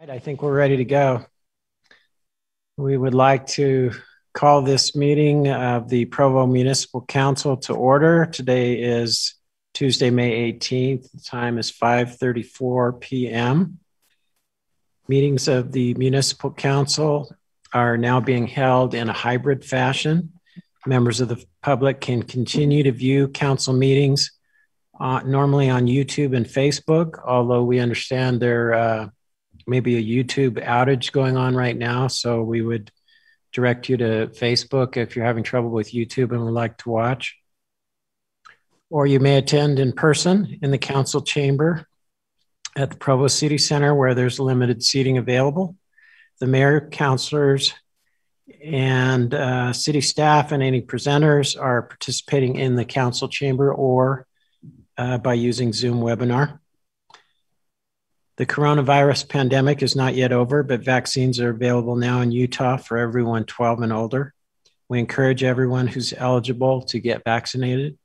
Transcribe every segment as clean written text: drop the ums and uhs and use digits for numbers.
I think we're ready to go. We would like to call this meeting of the Provo Municipal Council to order. Today is Tuesday, May 18th. The time is 5:34 p.m. Meetings of the Municipal Council are now being held in a hybrid fashion. Members of the public can continue to view council meetings normally on YouTube and Facebook, although we understand there maybe a YouTube outage going on right now. So we would direct you to Facebook if you're having trouble with YouTube and would like to watch. Or you may attend in person in the council chamber at the Provo City Center where there's limited seating available. The mayor, councilors, and city staff and any presenters are participating in the council chamber or by using Zoom webinar. The coronavirus pandemic is not yet over, but vaccines are available now in Utah for everyone 12 and older. We encourage everyone who's eligible to get vaccinated,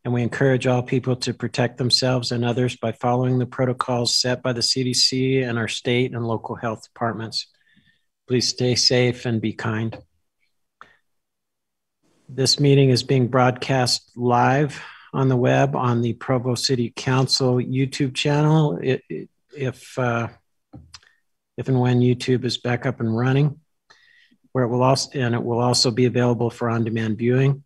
and we encourage all people to protect themselves and others by following the protocols set by the CDC and our state and local health departments. Please stay safe and be kind. This meeting is being broadcast live on the web on the Provo City Council YouTube channel. If and when YouTube is back up and running, where it will also be available for on-demand viewing.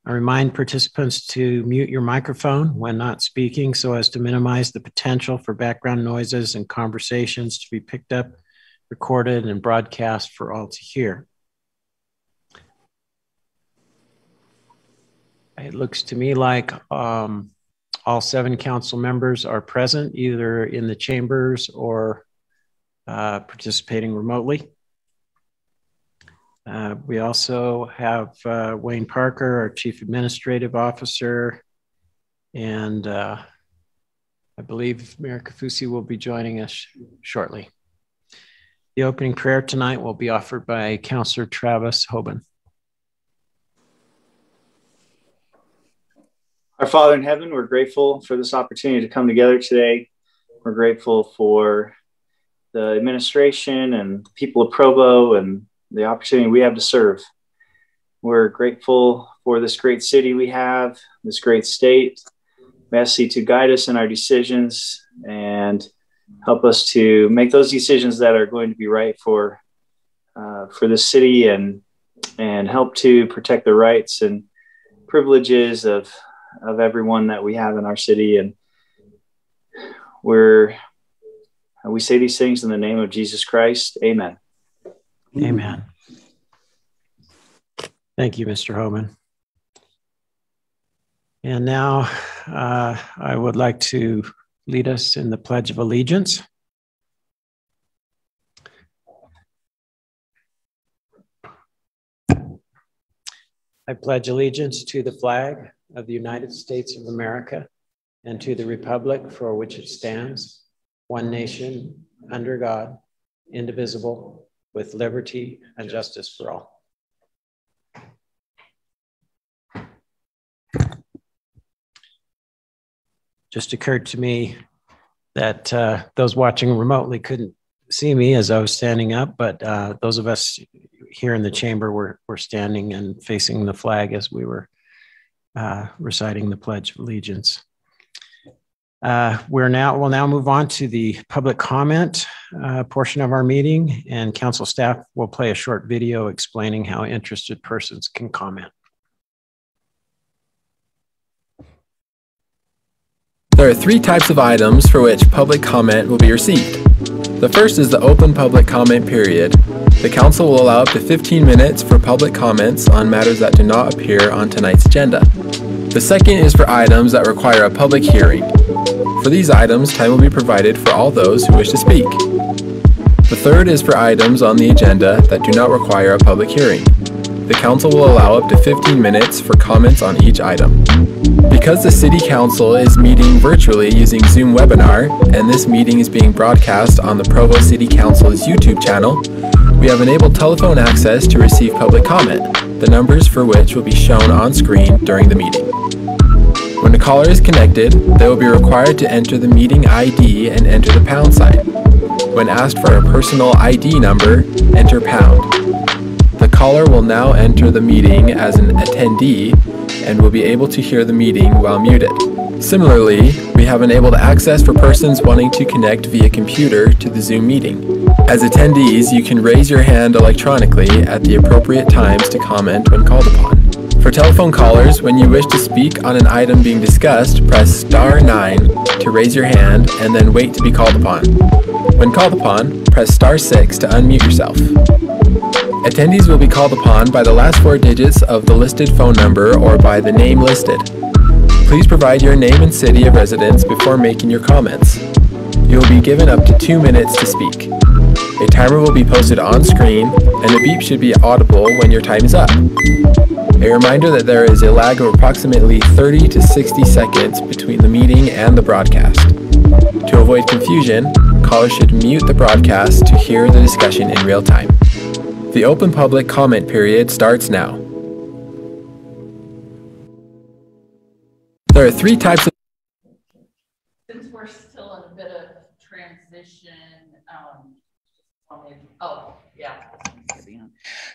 I remind participants to mute your microphone when not speaking so as to minimize the potential for background noises and conversations to be picked up, recorded, and broadcast for all to hear. It looks to me like all 7 council members are present, either in the chambers or participating remotely. We also have Wayne Parker, our Chief Administrative Officer, and I believe Mayor Kafusi will be joining us shortly. The opening prayer tonight will be offered by Councilor Travis Hoban. Our Father in heaven, we're grateful for this opportunity to come together today. We're grateful for the administration and the people of Provo and the opportunity we have to serve. We're grateful for this great city we have, this great state. We ask you to guide us in our decisions and help us to make those decisions that are going to be right for this city and help to protect the rights and privileges of everyone that we have in our city. And we say these things in the name of Jesus Christ. Amen. Amen. Thank you, Mr. Hoban. And now I would like to lead us in the Pledge of Allegiance. I pledge allegiance to the flag of the United States of America and to the republic for which it stands, one nation, under God, indivisible, with liberty and justice for all. Just occurred to me that those watching remotely couldn't see me as I was standing up, but those of us here in the chamber were standing and facing the flag as we were reciting the Pledge of Allegiance. We'll now move on to the public comment portion of our meeting, and council staff will play a short video explaining how interested persons can comment. There are 3 types of items for which public comment will be received. The first is the open public comment period. The council will allow up to 15 minutes for public comments on matters that do not appear on tonight's agenda. The second is for items that require a public hearing. For these items, time will be provided for all those who wish to speak. The third is for items on the agenda that do not require a public hearing. The council will allow up to 15 minutes for comments on each item. Because the City Council is meeting virtually using Zoom webinar, and this meeting is being broadcast on the Provo City Council's YouTube channel, we have enabled telephone access to receive public comment, the numbers for which will be shown on screen during the meeting. When a caller is connected, they will be required to enter the meeting ID and enter the pound sign. When asked for a personal ID number, enter pound. The caller will now enter the meeting as an attendee and will be able to hear the meeting while muted. Similarly, we have enabled access for persons wanting to connect via computer to the Zoom meeting. As attendees, you can raise your hand electronically at the appropriate times to comment when called upon. For telephone callers, when you wish to speak on an item being discussed, press star 9 to raise your hand and then wait to be called upon. When called upon, press star 6 to unmute yourself. Attendees will be called upon by the last 4 digits of the listed phone number or by the name listed. Please provide your name and city of residence before making your comments. You will be given up to 2 minutes to speak. A timer will be posted on screen, and a beep should be audible when your time is up. A reminder that there is a lag of approximately 30 to 60 seconds between the meeting and the broadcast. To avoid confusion, callers should mute the broadcast to hear the discussion in real time. The open public comment period starts now. There are 3 types of... Since we're still in a bit of transition,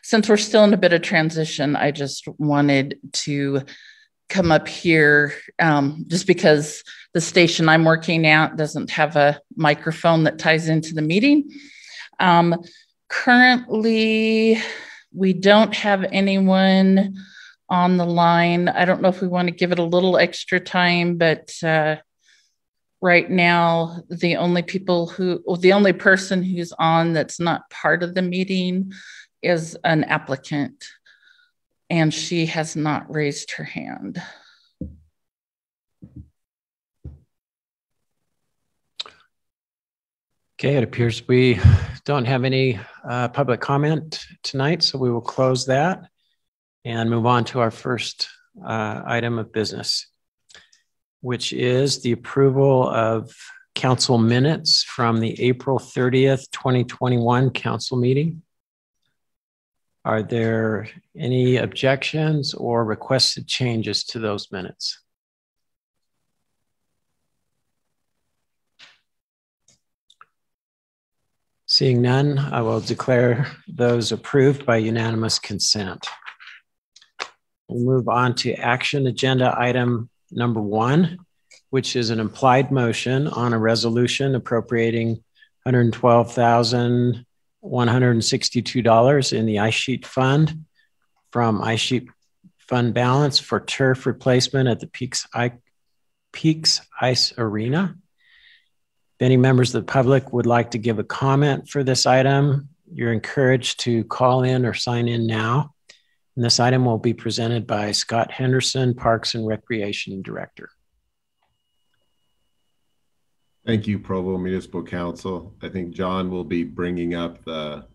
Since we're still in a bit of transition, I just wanted to come up here just because the station I'm working at doesn't have a microphone that ties into the meeting. Currently, we don't have anyone on the line. I don't know if we want to give it a little extra time, but right now, the only person who's on that's not part of the meeting is an applicant, and she has not raised her hand. Okay, it appears we don't have any public comment tonight, so we will close that and move on to our first item of business, which is the approval of council minutes from the April 30th, 2021 council meeting. Are there any objections or requested changes to those minutes? Seeing none, I will declare those approved by unanimous consent. We'll move on to action agenda item number 1, which is an implied motion on a resolution appropriating $112,162 in the ice sheet fund from ice sheet fund balance for turf replacement at the Peaks Ice Arena. If any members of the public would like to give a comment for this item, you're encouraged to call in or sign in now. And this item will be presented by Scott Henderson, Parks and Recreation Director. Thank you, Provo Municipal Council. I think John will be bringing up the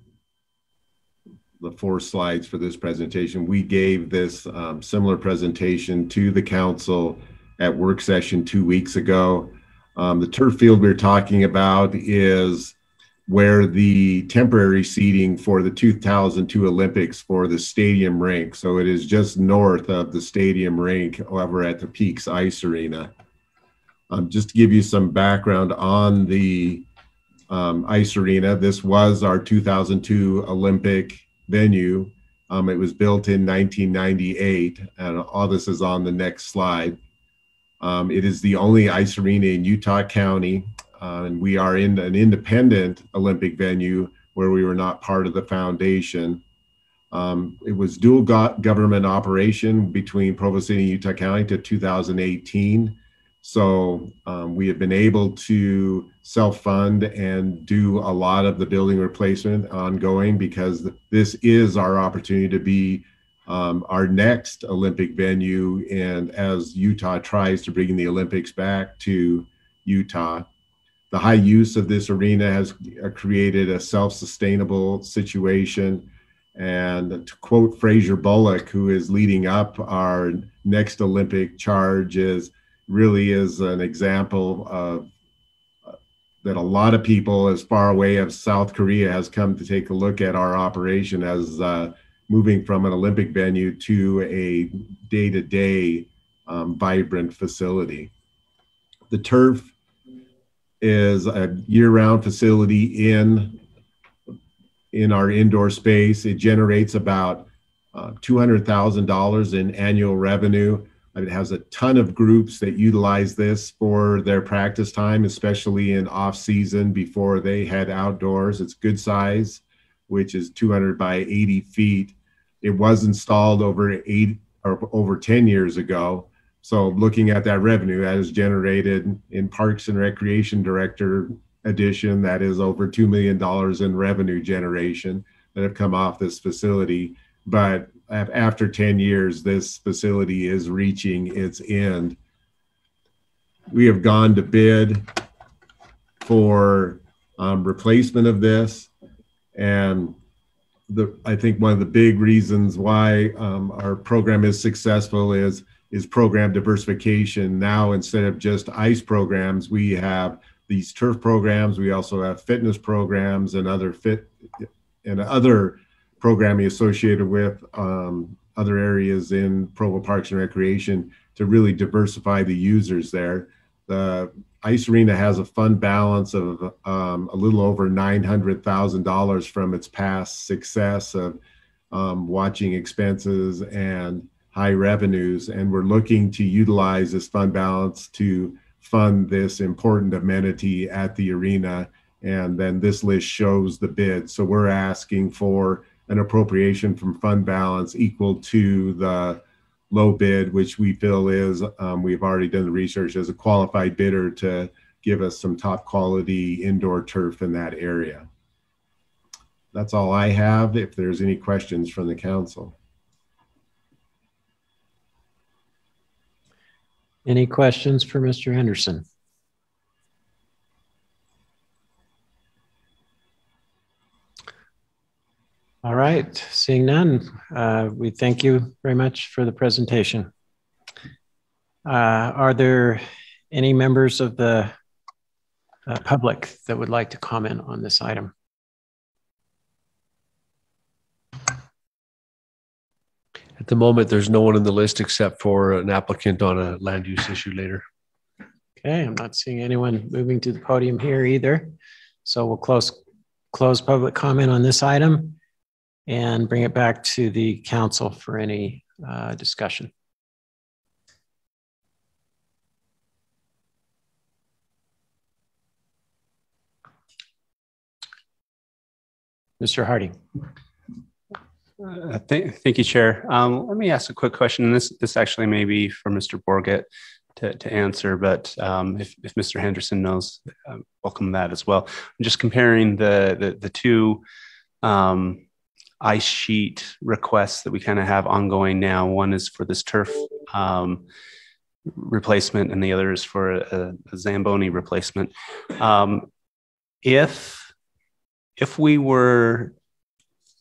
4 slides for this presentation. We gave this similar presentation to the council at work session 2 weeks ago. The turf field we're talking about is where the temporary seating for the 2002 Olympics for the stadium rink. So it is just north of the stadium rink over at the Peaks Ice Arena. Just to give you some background on the ice arena, this was our 2002 Olympic venue. It was built in 1998, and all this is on the next slide. It is the only ice arena in Utah County, and we are in an independent Olympic venue where we were not part of the foundation. It was dual government operation between Provo City and Utah County to 2018. So we have been able to self-fund and do a lot of the building replacement ongoing because this is our opportunity to be our next Olympic venue, and as Utah tries to bring the Olympics back to Utah. The high use of this arena has created a self-sustainable situation. And to quote Fraser Bullock, who is leading up our next Olympic charge, really is an example of that a lot of people as far away as South Korea has come to take a look at our operation as moving from an Olympic venue to a day-to-day vibrant facility. The turf is a year-round facility in our indoor space. It generates about $200,000 in annual revenue. It has a ton of groups that utilize this for their practice time, especially in off-season before they head outdoors. It's good size, which is 200 by 80 feet. It was installed over 10 years ago. So looking at that revenue that is generated in Parks and Recreation Director edition, that is over $2 million in revenue generation that have come off this facility. But after 10 years, this facility is reaching its end. We have gone to bid for replacement of this. And I think one of the big reasons why our program is successful is program diversification. Now, instead of just ice programs, we have these turf programs. We also have fitness programs and other programming associated with other areas in Provo Parks and Recreation to really diversify the users there. The ice arena has a fund balance of a little over $900,000 from its past success of watching expenses and high revenues, and we're looking to utilize this fund balance to fund this important amenity at the arena. And then this list shows the bid. So we're asking for an appropriation from fund balance equal to the low bid, which we feel is, we've already done the research, as a qualified bidder to give us some top quality indoor turf in that area. That's all I have. If there's any questions from the council. Any questions for Mr. Henderson? All right, seeing none, we thank you very much for the presentation. Are there any members of the public that would like to comment on this item? At the moment, there's no one on the list except for an applicant on a land use issue later. Okay, I'm not seeing anyone moving to the podium here either. So we'll close public comment on this item and bring it back to the council for any discussion. Mr. Harding. Thank you, Chair. Let me ask a quick question. And this actually may be for Mr. Borgett to answer, but if Mr. Henderson knows, welcome that as well. I'm just comparing the two ice sheet requests that we kind of have ongoing now. One is for this turf replacement, and the other is for a Zamboni replacement. If we were,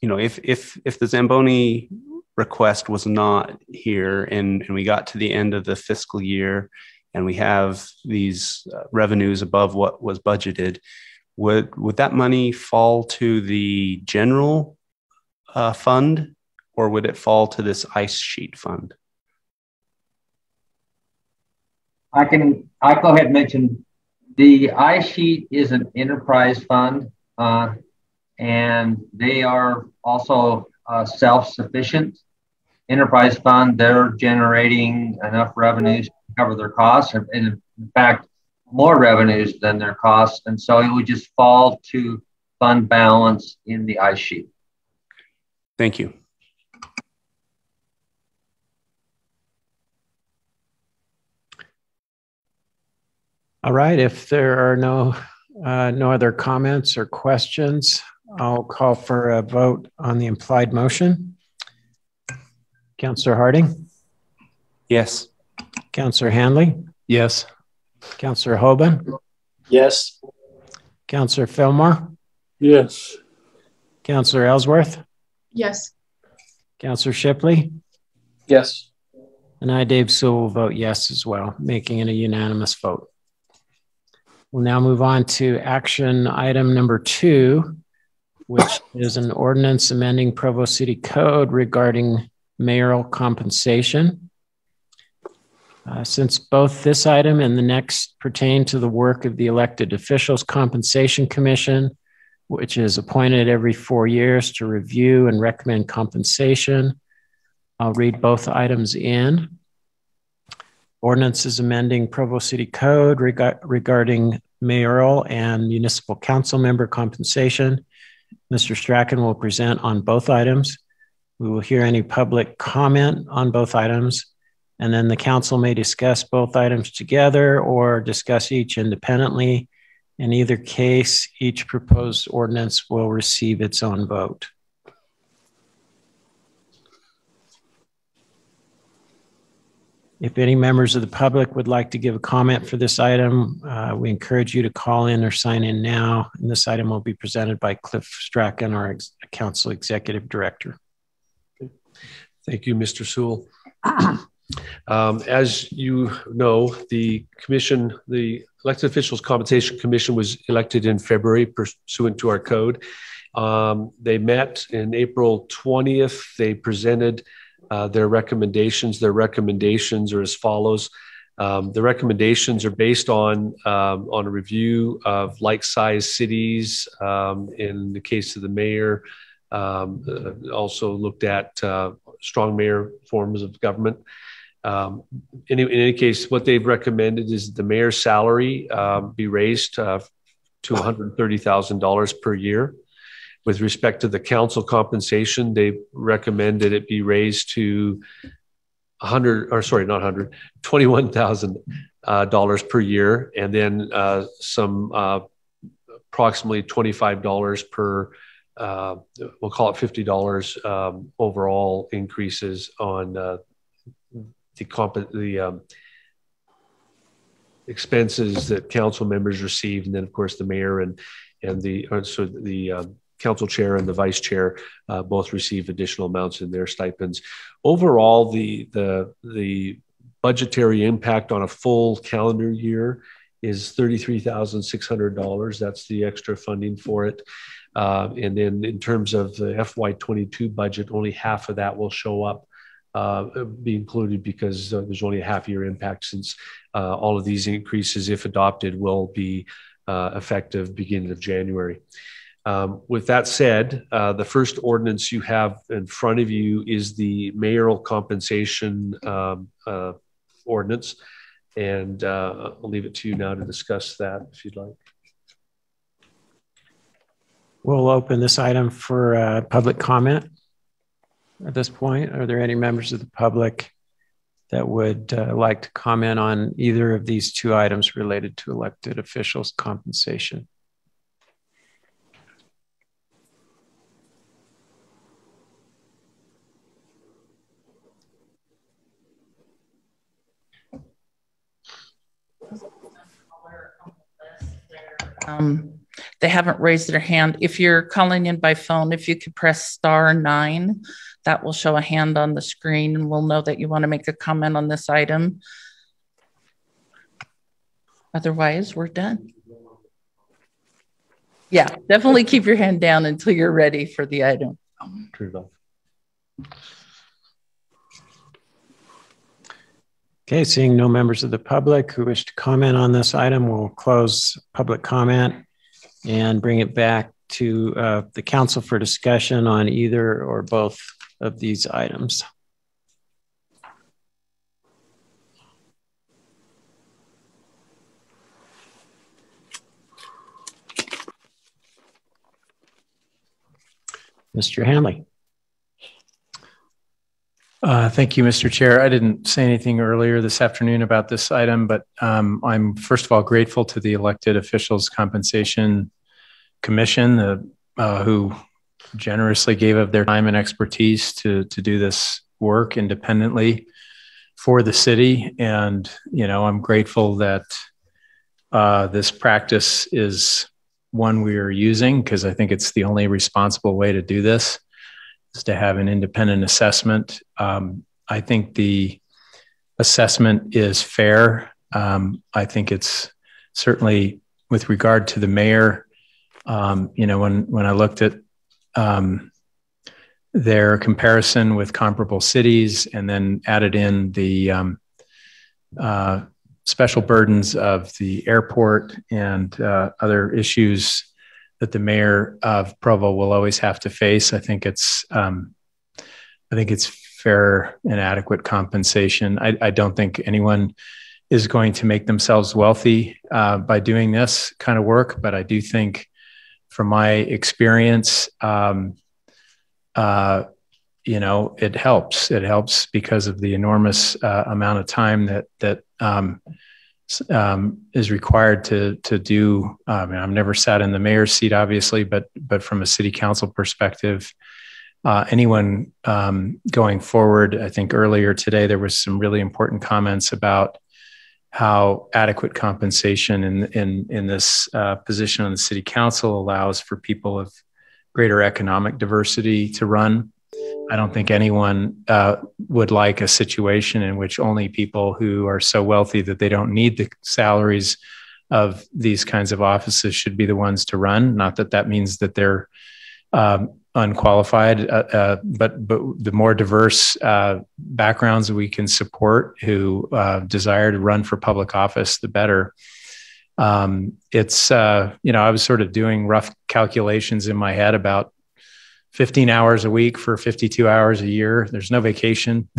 if the Zamboni request was not here and we got to the end of the fiscal year and we have these revenues above what was budgeted, would that money fall to the general fund, or would it fall to this ice sheet fund? I'll go ahead and mention the ice sheet is an enterprise fund, and they are also self-sufficient. Enterprise fund, they're generating enough revenues to cover their costs, and in fact, more revenues than their costs. And so it would just fall to fund balance in the ice sheet. Thank you. All right, if there are no other comments or questions, I'll call for a vote on the implied motion. Councillor Harding? Yes. Councillor Hanley? Yes. Councillor Hoban? Yes. Councillor Fillmore? Yes. Councillor Ellsworth? Yes. Councillor Shipley? Yes. And I, Dave Sewell, will vote yes as well, making it a unanimous vote. We'll now move on to action item number 2, which is an ordinance amending Provo City Code regarding mayoral compensation. Since both this item and the next pertain to the work of the Elected Officials Compensation Commission, which is appointed every 4 years to review and recommend compensation, I'll read both items in. Ordinance is amending Provo City Code regarding mayoral and municipal council member compensation. Mr. Strachan will present on both items. We will hear any public comment on both items, and then the council may discuss both items together or discuss each independently. In either case, each proposed ordinance will receive its own vote. If any members of the public would like to give a comment for this item, we encourage you to call in or sign in now. And this item will be presented by Cliff Strachan, our Council Executive Director. Thank you, Mr. Sewell. As you know, the commission, the Elected Officials Compensation Commission, was elected in February pursuant to our code. They met in April 20th. They presented their recommendations. Their recommendations are as follows. The recommendations are based on a review of like-sized cities. In the case of the mayor, also looked at strong mayor forms of government. In any case, what they've recommended is the mayor's salary be raised to $130,000 per year. With respect to the council compensation, they recommended it be raised to $21,000 per year, and then some approximately $25 per, we'll call it $50 overall increases on the expenses that council members receive, and then of course the mayor and the council chair and the vice chair both receive additional amounts in their stipends. Overall, the budgetary impact on a full calendar year is $33,600. That's the extra funding for it. And then in terms of the FY22 budget, only half of that will show up, be included, because there's only a half-year impact, since all of these increases, if adopted, will be effective beginning of January. With that said, the first ordinance you have in front of you is the mayoral compensation ordinance, and I'll leave it to you now to discuss that if you'd like. We'll open this item for public comment. At this point, are there any members of the public that would like to comment on either of these two items related to elected officials' compensation? They haven't raised their hand. If you're calling in by phone, if you could press *9, that will show a hand on the screen, and we'll know that you want to make a comment on this item. Otherwise, we're done. Yeah, definitely keep your hand down until you're ready for the item. Okay, seeing no members of the public who wish to comment on this item, we'll close public comment and bring it back to the council for discussion on either or both of these items. Mr. Hanley. Thank you, Mr. Chair. I didn't say anything earlier this afternoon about this item, but I'm first of all grateful to the Elected Officials Compensation Commission, who generously gave of their time and expertise to do this work independently for the city. And, you know, I'm grateful that this practice is one we are using, because I think it's the only responsible way to do this, is to have an independent assessment. I think the assessment is fair. I think it's certainly, with regard to the mayor, you know, when I looked at their comparison with comparable cities and then added in the special burdens of the airport and other issues that the mayor of Provo will always have to face. I think it's fair and adequate compensation. I don't think anyone is going to make themselves wealthy by doing this kind of work, but I do think, from my experience, it helps. It helps because of the enormous amount of time that is required to do. I've never sat in the mayor's seat, obviously, but from a city council perspective, anyone going forward, I think earlier today there was some really important comments about how adequate compensation in this position on the city council allows for people of greater economic diversity to run. I don't think anyone would like a situation in which only people who are so wealthy that they don't need the salaries of these kinds of offices should be the ones to run. Not that that means that they're unqualified, but the more diverse backgrounds we can support who desire to run for public office, the better. I was sort of doing rough calculations in my head about 15 hours a week for 52 hours a year. There's no vacation.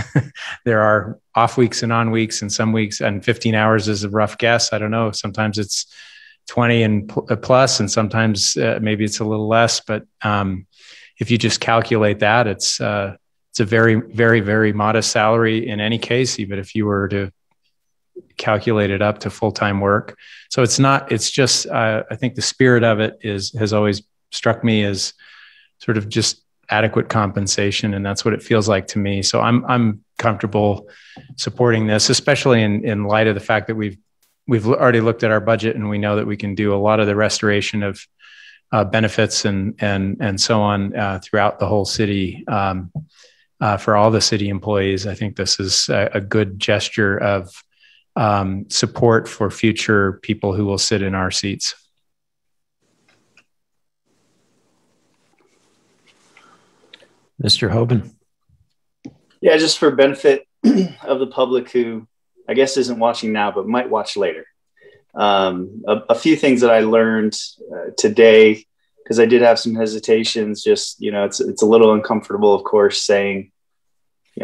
There are off weeks and on weeks, and some weeks, and 15 hours is a rough guess. I don't know. Sometimes it's 20 and plus, and sometimes maybe it's a little less. But if you just calculate that, it's a very, very, very modest salary in any case, even if you were to calculate it up to full-time work. So it's just, I think the spirit of it has always struck me as sort of just adequate compensation, and that's what it feels like to me. So I'm comfortable supporting this, especially in light of the fact that we've already looked at our budget and we know that we can do a lot of the restoration of benefits and so on throughout the whole city for all the city employees. I think this is a good gesture of support for future people who will sit in our seats. Mr. Hoban. Yeah, just for benefit of the public who I guess isn't watching now, but might watch later. A few things that I learned today, because I did have some hesitations, just, it's a little uncomfortable, of course, saying,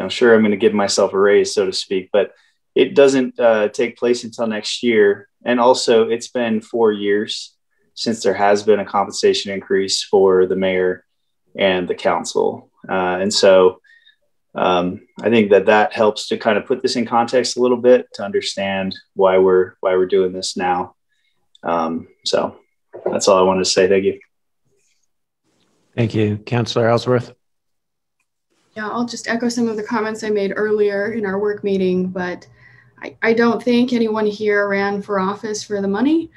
sure, I'm going to give myself a raise, so to speak, but it doesn't take place until next year. And also it's been 4 years since there has been a compensation increase for the mayor and the council. And so I think that helps to kind of put this in context a little bit to understand why we're doing this now. So that's all I wanted to say. Thank you. Thank you, Councilor Ellsworth. Yeah, I'll just echo some of the comments I made earlier in our work meeting, but I don't think anyone here ran for office for the money.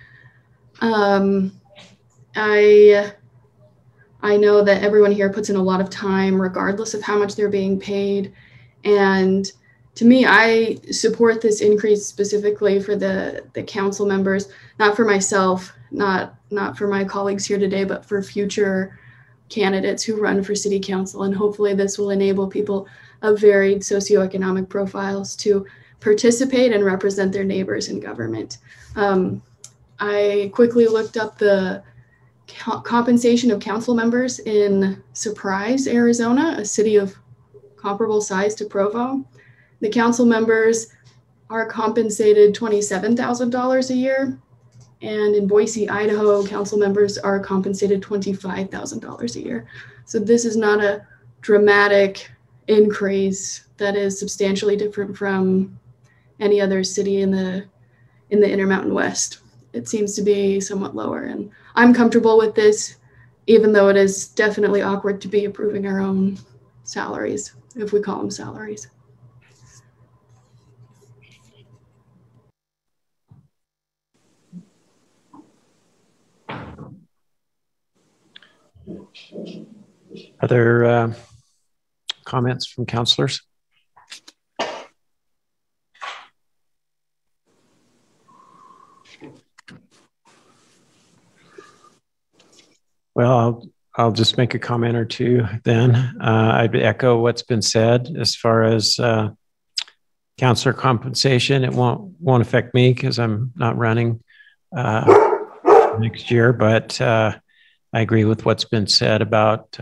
I know that everyone here puts in a lot of time, regardless of how much they're being paid. And to me, I support this increase specifically for the council members, not for myself, not for my colleagues here today, but for future candidates who run for city council. And hopefully this will enable people of varied socioeconomic profiles to participate and represent their neighbors in government. I quickly looked up the compensation of council members in Surprise, Arizona, a city of comparable size to Provo. The council members are compensated $27,000 a year. And in Boise, Idaho, council members are compensated $25,000 a year. So this is not a dramatic increase that is substantially different from any other city in the Intermountain West. It seems to be somewhat lower, and I'm comfortable with this, even though it is definitely awkward to be approving our own salaries, if we call them salaries. Other comments from councilors? Well, I'll just make a comment or two then. I'd echo what's been said as far as Counselor compensation, it won't affect me because I'm not running next year, but I agree with what's been said about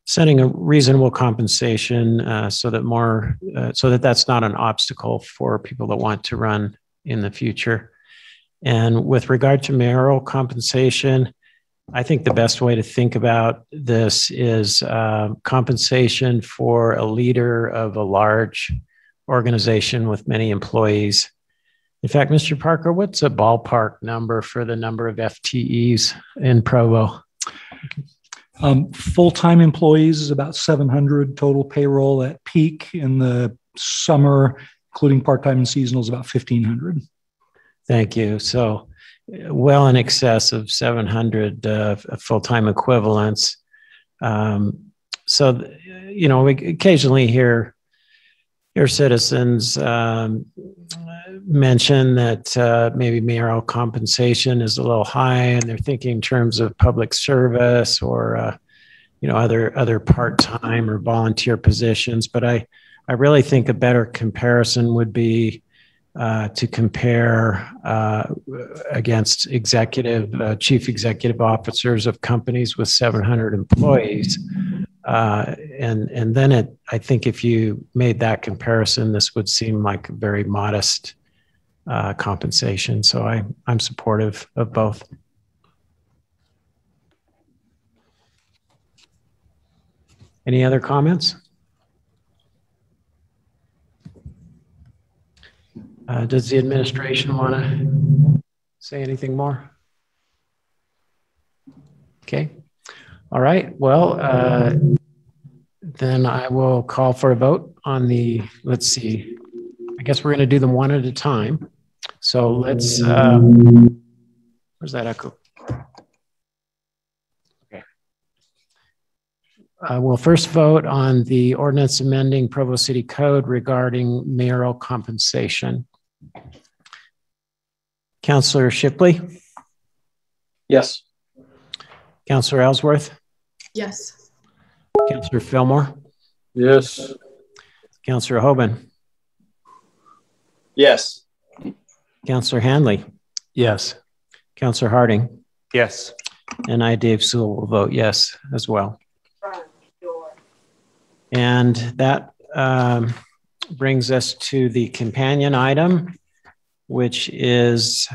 setting a reasonable compensation so that that's not an obstacle for people that want to run in the future. And with regard to mayoral compensation, I think the best way to think about this is compensation for a leader of a large organization with many employees. In fact, Mr. Parker, what's a ballpark number for the number of FTEs in Provo? Full-time employees is about 700 total payroll at peak. In the summer, including part-time and seasonal, is about 1,500. Thank you. So well in excess of 700 full-time equivalents. So, you know, we occasionally hear citizens mention that maybe mayoral compensation is a little high, and they're thinking in terms of public service or you know, other part-time or volunteer positions. But I really think a better comparison would be to compare against chief executive officers of companies with 700 employees. And then I think if you made that comparison, this would seem like a very modest compensation. So I'm supportive of both. Any other comments? Does the administration want to say anything more? Okay. All right. Well, then I will call for a vote on the, let's see, I guess we're going to do them one at a time. So let's, where's that echo? Okay. We'll first vote on the ordinance amending Provo City Code regarding mayoral compensation. Councillor Shipley? Yes. Councillor Ellsworth? Yes. Councillor Fillmore? Yes. Councillor Hoban? Yes. Councillor Hanley? Yes. Councillor Harding? Yes. And I, Dave Sewell, will vote yes as well. And that brings us to the companion item, which is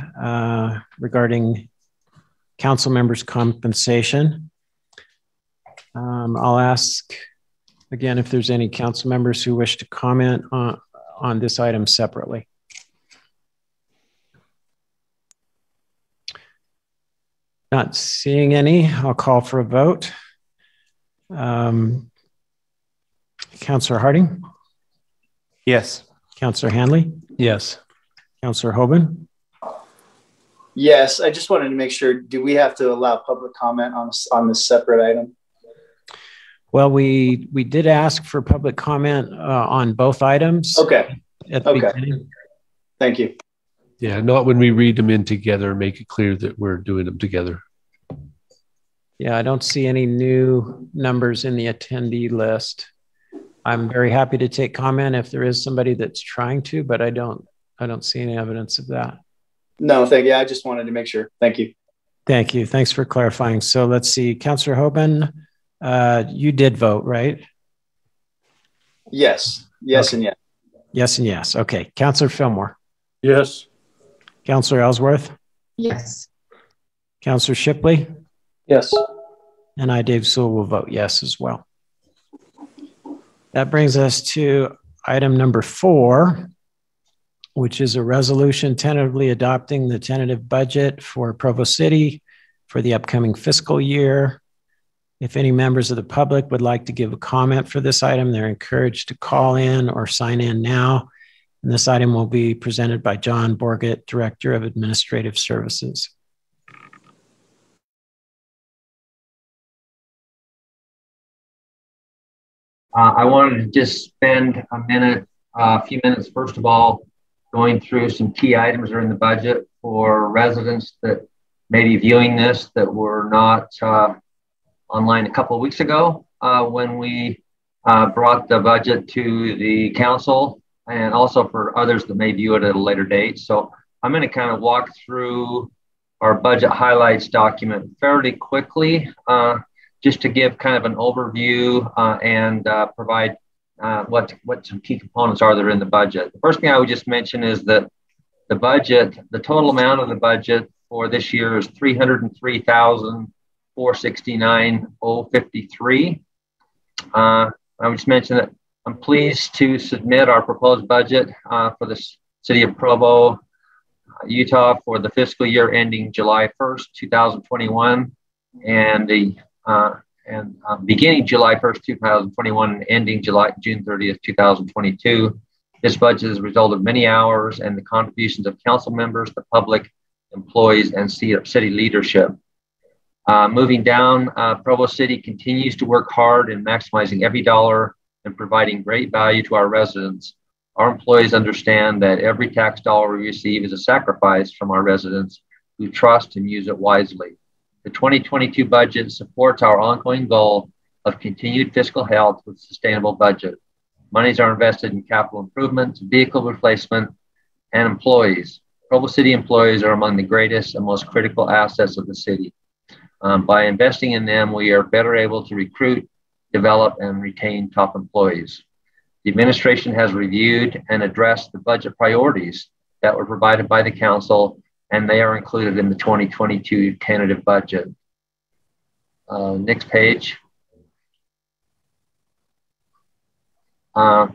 regarding council members' compensation. I'll ask again if there's any council members who wish to comment on this item separately. Not seeing any, I'll call for a vote. Councillor Harding? Yes. Councillor Hanley? Yes. Councillor Hoban? Yes. I just wanted to make sure, do we have to allow public comment on this separate item? Well, we did ask for public comment on both items. Okay. At the beginning. Thank you. Yeah, not when we read them in together, make it clear that we're doing them together. Yeah, I don't see any new numbers in the attendee list. I'm very happy to take comment if there is somebody that's trying to, but I don't see any evidence of that. No, thank you. I just wanted to make sure. Thank you. Thank you. Thanks for clarifying. So let's see, Councillor Hoban, you did vote, right? Yes. Yes, okay. And yes. Yes and yes. Okay. Councillor Fillmore? Yes. Councillor Ellsworth? Yes. Councillor Shipley? Yes. And I, Dave Sewell, will vote yes as well. That brings us to item number 4, which is a resolution tentatively adopting the tentative budget for Provo City for the upcoming fiscal year. If any members of the public would like to give a comment for this item, they're encouraged to call in or sign in now. And this item will be presented by John Borgett, Director of Administrative Services. I wanted to just spend a few minutes, first of all, going through some key items that are in the budget for residents that may be viewing this that were not online a couple of weeks ago when we brought the budget to the council and also for others that may view it at a later date. So I'm going to kind of walk through our budget highlights document fairly quickly, just to give kind of an overview and provide what some key components are that are in the budget. The first thing I would just mention is that the budget, the total amount of the budget for this year is $303,469,053. I would just mention that I'm pleased to submit our proposed budget for the City of Provo, Utah, for the fiscal year ending July 1st, 2021, and beginning July 1st, 2021, and ending June 30th, 2022. This budget is a result of many hours and the contributions of council members, the public, employees, and city leadership. Moving down, Provo City continues to work hard in maximizing every dollar and providing great value to our residents. Our employees understand that every tax dollar we receive is a sacrifice from our residents who trust and use it wisely. The 2022 budget supports our ongoing goal of continued fiscal health with sustainable budget. Monies are invested in capital improvements, vehicle replacement, and employees. Provo City employees are among the greatest and most critical assets of the city. By investing in them, we are better able to recruit, develop, and retain top employees. The administration has reviewed and addressed the budget priorities that were provided by the council, and they are included in the 2022 tentative budget. Next page. There are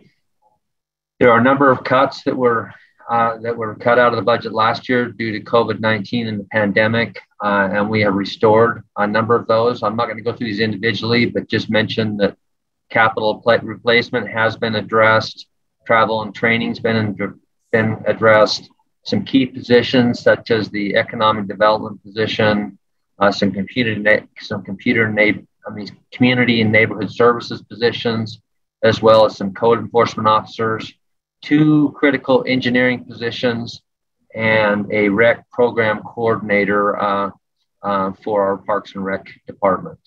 a number of cuts that were cut out of the budget last year due to COVID-19 and the pandemic, and we have restored a number of those. I'm not going to go through these individually, but just mention that capital replacement has been addressed, travel and training has been addressed, some key positions such as the economic development position, some community and neighborhood services positions, as well as some code enforcement officers, 2 critical engineering positions, and a rec program coordinator for our Parks and Rec department.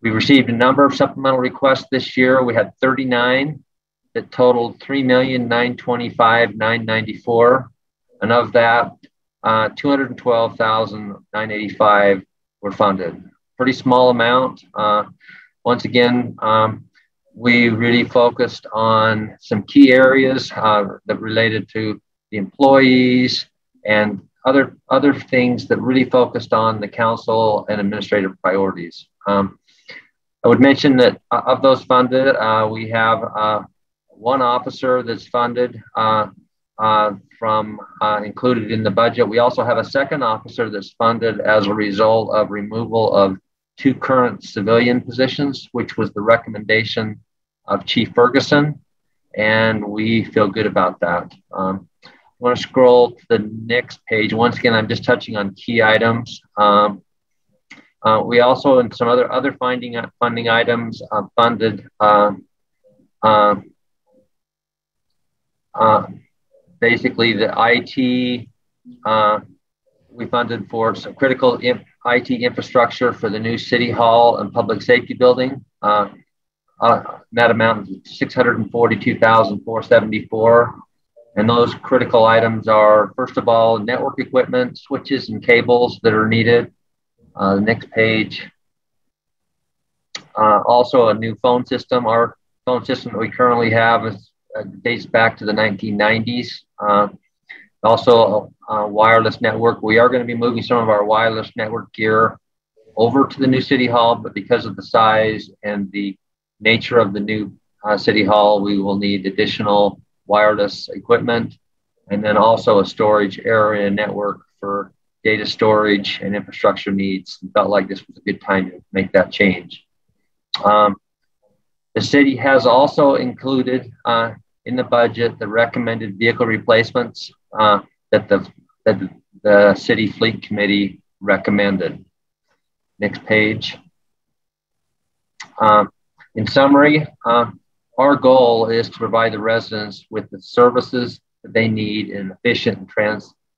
We received a number of supplemental requests this year. We had 39 that totaled $3,925,994, and of that, $212,985 were funded. Pretty small amount. Once again, we really focused on some key areas that related to the employees and other things that really focused on the council and administrative priorities. I would mention that of those funded, we have 1 officer that's funded included in the budget. We also have a 2nd officer that's funded as a result of removal of 2 current civilian positions, which was the recommendation of Chief Ferguson, and we feel good about that. I want to scroll to the next page. Once again, I'm just touching on key items. We also, in some other funding items, funded basically the IT. We funded for some critical IT infrastructure for the new City Hall and Public Safety Building. That amount is $642,474. And those critical items are, first of all, network equipment, switches and cables that are needed. The next page. Also a new phone system. Our phone system that we currently have dates back to the 1990s. Also a wireless network. We are going to be moving some of our wireless network gear over to the new City Hall, but because of the size and the nature of the new City Hall, we will need additional wireless equipment, and then also a storage area network for data storage and infrastructure needs. We felt like this was a good time to make that change. The city has also included in the budget the recommended vehicle replacements that the city fleet committee recommended. Next page. In summary, our goal is to provide the residents with the services that they need in an efficient and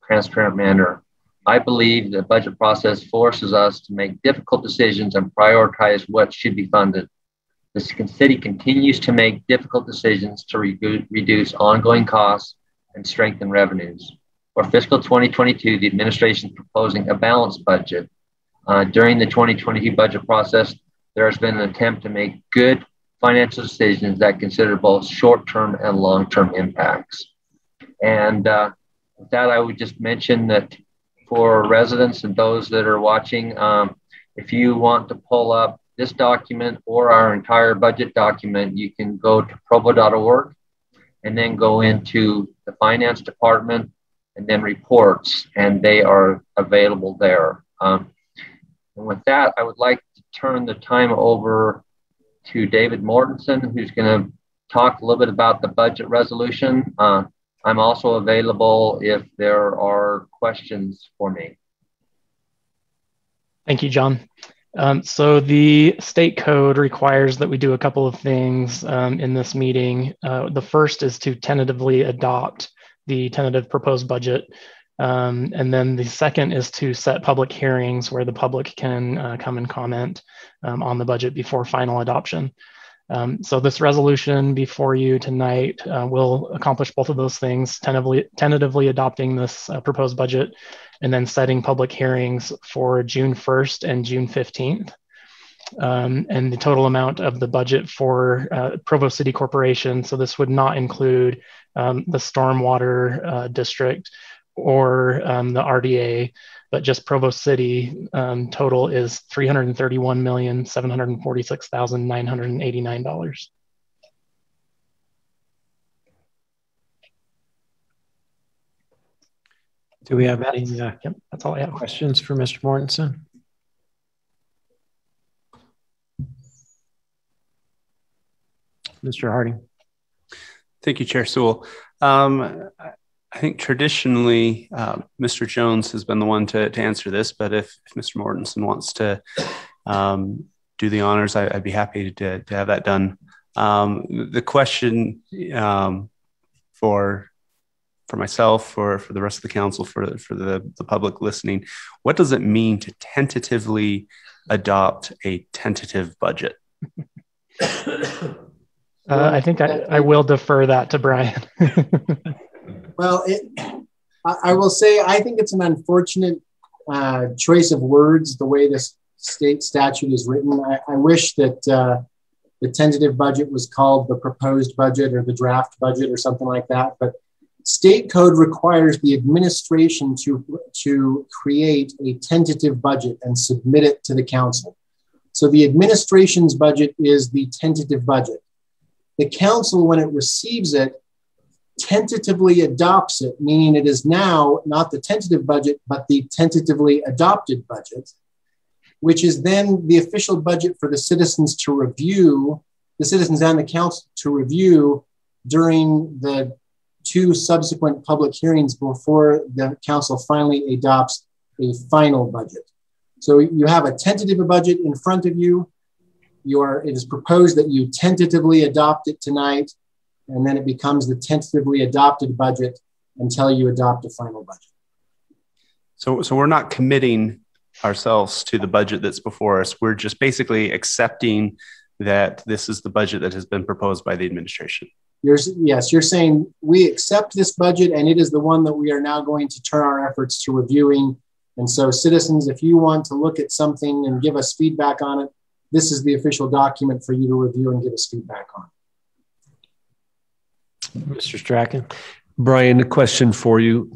transparent manner. I believe the budget process forces us to make difficult decisions and prioritize what should be funded. the city continues to make difficult decisions to reduce ongoing costs and strengthen revenues. For fiscal 2022, the administration is proposing a balanced budget. During the 2022 budget process, there has been an attempt to make good financial decisions that consider both short-term and long-term impacts. And with that, I would just mention that for residents and those that are watching, if you want to pull up this document or our entire budget document, you can go to provo.org and then go into the finance department and then reports, and they are available there. And with that, I would like to turn the time over to David Mortensen, who's going to talk a little bit about the budget resolution. I'm also available if there are questions for me. Thank you, John. So the state code requires that we do a couple of things in this meeting. The first is to tentatively adopt the tentative proposed budget. And then the second is to set public hearings where the public can come and comment on the budget before final adoption. So this resolution before you tonight will accomplish both of those things, tentatively adopting this proposed budget and then setting public hearings for June 1st and June 15th. And the total amount of the budget for Provo City Corporation, so this would not include the Stormwater District or the RDA, but just Provo City total is $331,746,989. Do we have any yep, that's all I have. questions for Mr. Mortensen? Mr. Harding. Thank you, Chair Sewell. I think traditionally, Mr. Jones has been the one to answer this, but if Mr. Mortensen wants to do the honors, I'd be happy to have that done. The question for myself, for the rest of the council, for the public listening, what does it mean to tentatively adopt a tentative budget? I think I will defer that to Brian. Well, I will say I think it's an unfortunate choice of words, the way this state statute is written. I wish that the tentative budget was called the proposed budget or the draft budget or something like that. But state code requires the administration to create a tentative budget and submit it to the council. So the administration's budget is the tentative budget. The council, when it receives it, tentatively adopts it, meaning it is now not the tentative budget, but the tentatively adopted budget, which is then the official budget for the citizens to review, the citizens and the council to review during the 2 subsequent public hearings before the council finally adopts a final budget. So you have a tentative budget in front of you. It is proposed that you tentatively adopt it tonight, and then it becomes the tentatively adopted budget until you adopt a final budget. So we're not committing ourselves to the budget that's before us. We're just basically accepting that this is the budget that has been proposed by the administration. Yes, you're saying we accept this budget and it is the one that we are now going to turn our efforts to reviewing. And so citizens, if you want to look at something and give us feedback on it, this is the official document for you to review and give us feedback on. Mr. Strachan. Brian, a question for you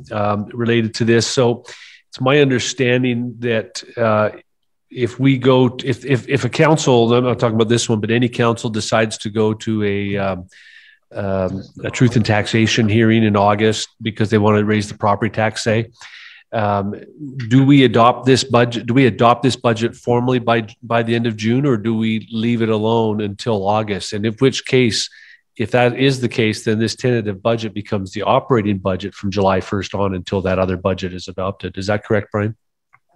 related to this. So it's my understanding that if a council, I'm not talking about this one, but any council decides to go to a truth and taxation hearing in August because they want to raise the property tax, say, do we adopt this budget? Do we adopt this budget formally by the end of June, or do we leave it alone until August? And in which case, if that is the case, then this tentative budget becomes the operating budget from July 1st on until that other budget is adopted. Is that correct, Brian?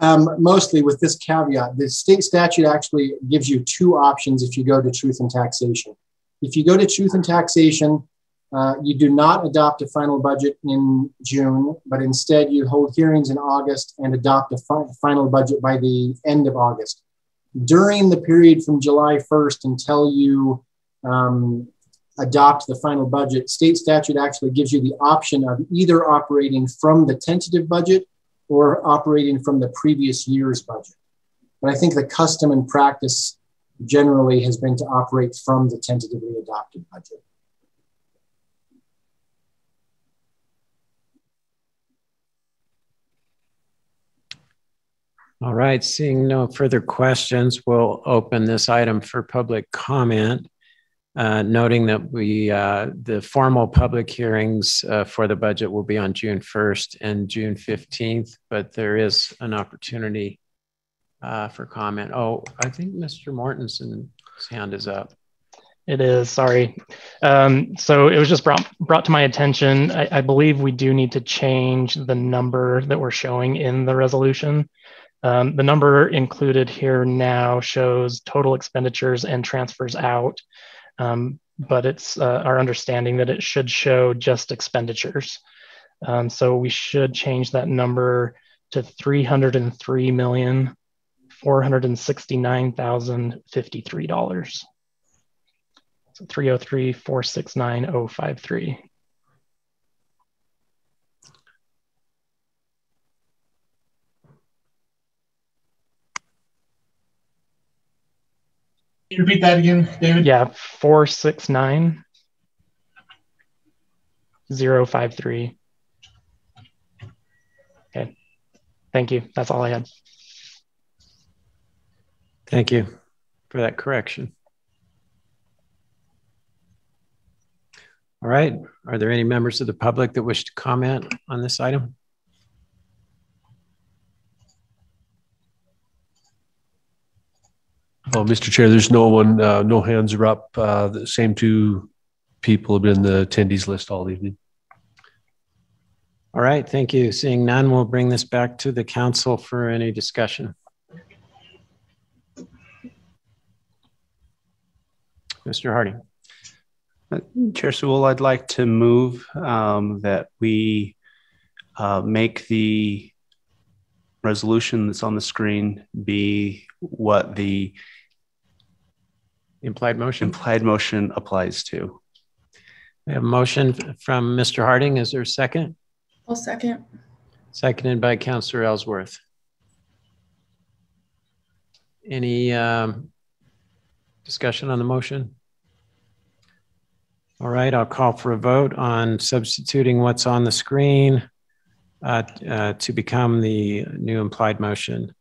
Mostly, with this caveat. The state statute actually gives you 2 options if you go to truth and taxation. If you go to truth and taxation, you do not adopt a final budget in June, but instead you hold hearings in August and adopt a final budget by the end of August. during the period from July 1st until you adopt the final budget, state statute actually gives you the option of either operating from the tentative budget or operating from the previous year's budget. But I think the custom and practice generally has been to operate from the tentatively adopted budget. All right, seeing no further questions, we'll open this item for public comment, noting that the formal public hearings for the budget will be on June 1st and June 15th, but there is an opportunity for comment. Oh, I think Mr. Mortensen's hand is up. It is, sorry. So it was just brought to my attention. I believe we do need to change the number that we're showing in the resolution. The number included here now shows total expenditures and transfers out, but it's our understanding that it should show just expenditures. So we should change that number to $303,469,053. So 303,469,053. Can you repeat that again, David? Yeah, 469,053. Okay, thank you. That's all I had. Thank you for that correction. All right, are there any members of the public that wish to comment on this item? Oh, Mr. Chair, there's no one, no hands are up. The same two people have been in the attendees list all evening. All right, thank you. Seeing none, we'll bring this back to the council for any discussion. Mr. Harding. Chair Sewell, I'd like to move that we make the resolution that's on the screen be what the implied motion applies to. We have a motion from Mr. Harding. Is there a second? I'll second. Seconded by Councillor Ellsworth. Any discussion on the motion? All right, I'll call for a vote on substituting what's on the screen to become the new implied motion.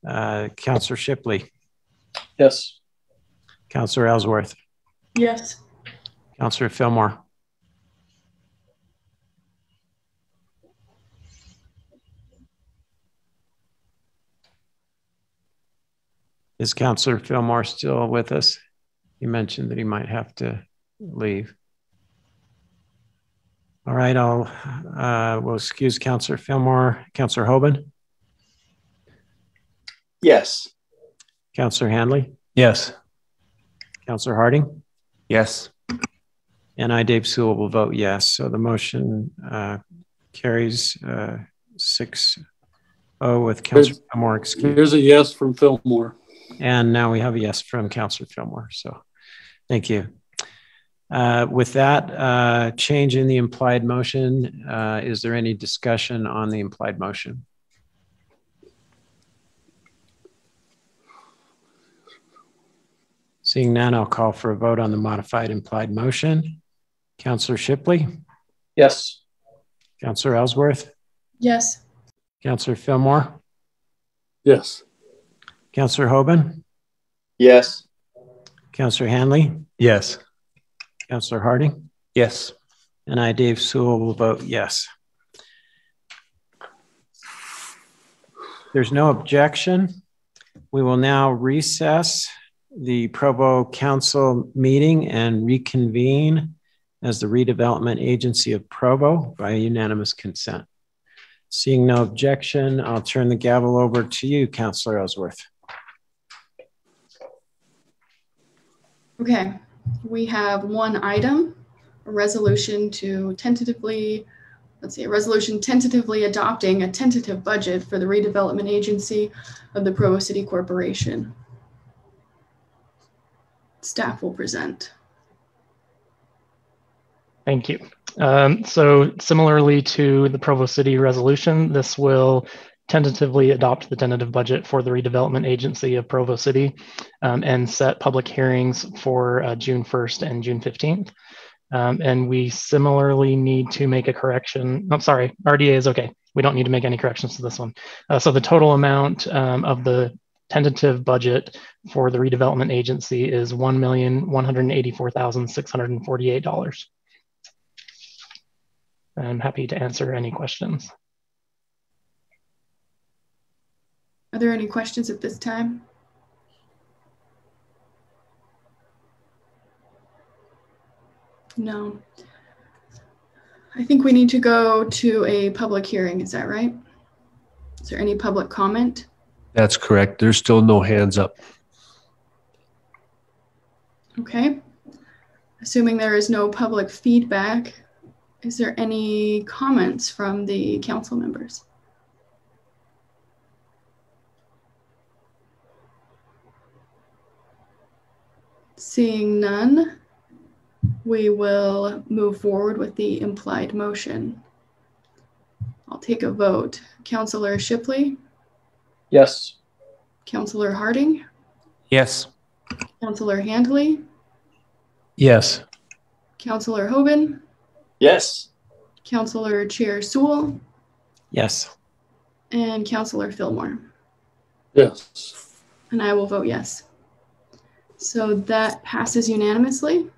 Councillor Shipley. Yes. Councillor Ellsworth. Yes. Councillor Fillmore. Is Councillor Fillmore still with us? He mentioned that he might have to leave. All right, we'll excuse Councillor Fillmore. Councillor Hoban? Yes. Councillor Handley? Yes. Councillor Harding? Yes. And I, Dave Sewell, will vote yes. So the motion carries 6-0 with Councillor Fillmore excused. Here's a yes from Fillmore. And now we have a yes from Councillor Fillmore. So thank you. With that change in the implied motion, is there any discussion on the implied motion? Seeing none, I'll call for a vote on the modified implied motion. Councillor Shipley? Yes. Councillor Ellsworth? Yes. Councillor Fillmore? Yes. Councillor Hoban? Yes. Councillor Handley? Yes. Councillor Harding? Yes. And I, Dave Sewell, will vote yes. There's no objection. We will now recess the Provo Council meeting and reconvene as the Redevelopment Agency of Provo by unanimous consent. Seeing no objection, I'll turn the gavel over to you, Councillor Ellsworth. Okay, we have one item, a resolution to tentatively, a resolution tentatively adopting a tentative budget for the Redevelopment Agency of the Provo City Corporation. staff will present. Thank you. So similarly to the Provo City resolution, this will tentatively adopt the tentative budget for the Redevelopment Agency of Provo City and set public hearings for June 1st and June 15th. And we similarly need to make a correction. I'm sorry, RDA is okay. We don't need to make any corrections to this one. So the total amount of the tentative budget for the redevelopment agency is $1,184,648. I'm happy to answer any questions. Are there any questions at this time? No. I think we need to go to a public hearing. Is that right? Is there any public comment? That's correct. There's still no hands up. Okay. Assuming there is no public feedback, is there any comments from the council members? Seeing none, we will move forward with the implied motion. I'll take a vote. Councilor Shipley? Yes. Councilor Harding? Yes. Councilor Handley? Yes. Councilor Hoban? Yes. Councilor Chair Sewell? Yes. And Councilor Fillmore? Yes. And I will vote yes. So that passes unanimously.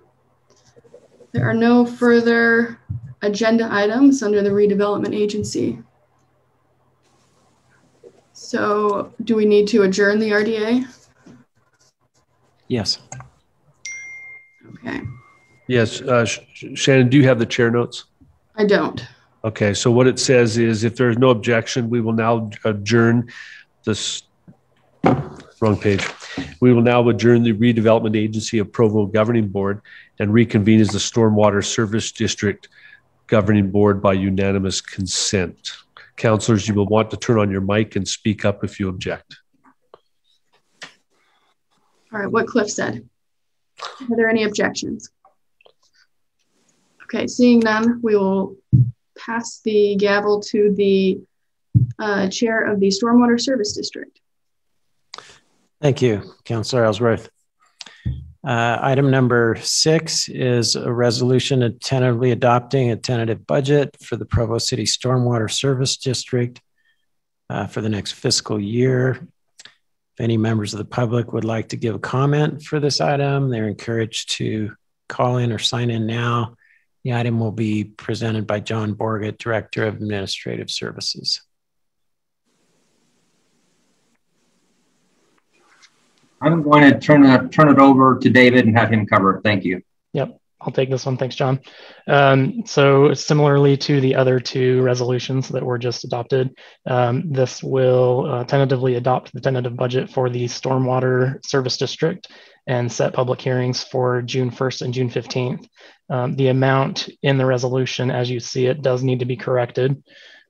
There are no further agenda items under the Redevelopment Agency. So do we need to adjourn the RDA? Yes. Okay. Yes. Shannon, do you have the chair notes? I don't. Okay. So what it says is if there's no objection, we will now adjourn this. Wrong page. We will now adjourn the Redevelopment Agency of Provo Governing Board and reconvene as the Stormwater Service District Governing Board by unanimous consent. Councilors, you will want to turn on your mic and speak up if you object. All right, what Cliff said. Are there any objections? Okay, seeing none, we will pass the gavel to the chair of the Stormwater Service District. Thank you, Councilor Ellsworth. Item number 6 is a resolution tentatively adopting a tentative budget for the Provo City Stormwater Service District for the next fiscal year. If any members of the public would like to give a comment for this item, they're encouraged to call in or sign in now. The item will be presented by John Borgett, Director of Administrative Services. I'm going to turn it over to David and have him cover it. Thank you. Yep, I'll take this one. Thanks, John. So similarly to the other two resolutions that were just adopted, this will tentatively adopt the tentative budget for the Stormwater Service District and set public hearings for June 1st and June 15th. The amount in the resolution, as you see it, does need to be corrected.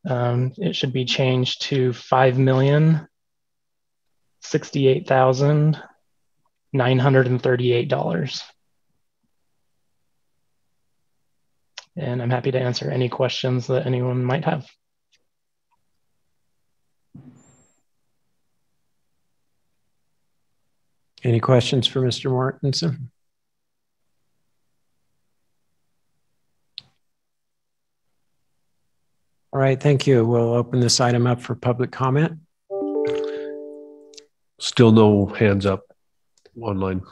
It should be changed to $5,068,938. And I'm happy to answer any questions that anyone might have. Any questions for Mr. Mortensen? All right, thank you. We'll open this item up for public comment. Still no hands up online.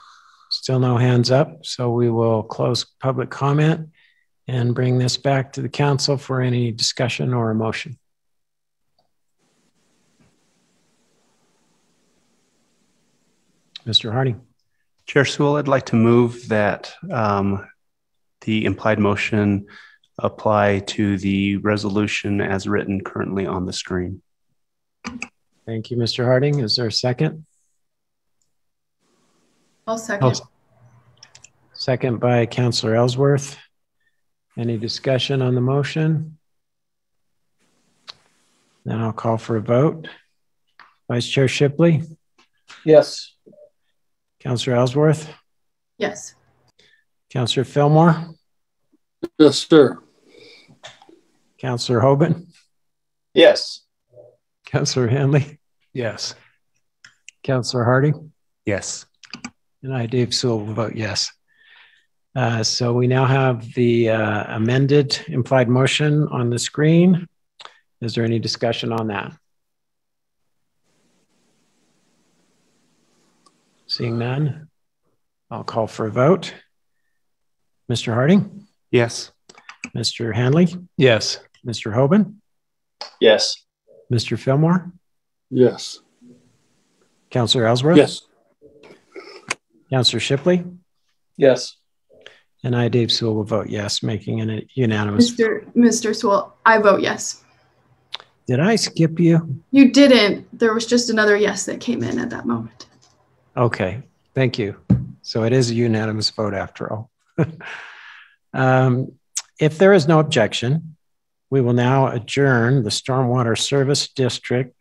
Still no hands up. So we will close public comment and bring this back to the council for any discussion or a motion. Mr. Harding. Chair Sewell, I'd like to move that the implied motion apply to the resolution as written currently on the screen. Thank you, Mr. Harding. Is there a second? I'll second. Second by Councilor Ellsworth. Any discussion on the motion? Then I'll call for a vote. Vice Chair Shipley? Yes. Councilor Ellsworth? Yes. Councillor Fillmore? Yes, sir. Councillor Hoban? Yes. Councillor Hanley? Yes. Councillor Harding? Yes. And I, Dave Sewell, will vote yes. So we now have the amended implied motion on the screen. Is there any discussion on that? Seeing none, I'll call for a vote. Mr. Harding? Yes. Mr. Hanley? Yes. Mr. Hoban? Yes. Mr. Fillmore? Yes. Councillor Ellsworth? Yes. Councillor Shipley? Yes. And I, Dave Sewell, will vote yes, making it unanimous. Mr. Sewell, I vote yes. Did I skip you? You didn't. There was just another yes that came in at that moment. Okay, thank you. So it is a unanimous vote after all. If there is no objection, we will now adjourn the Stormwater Service District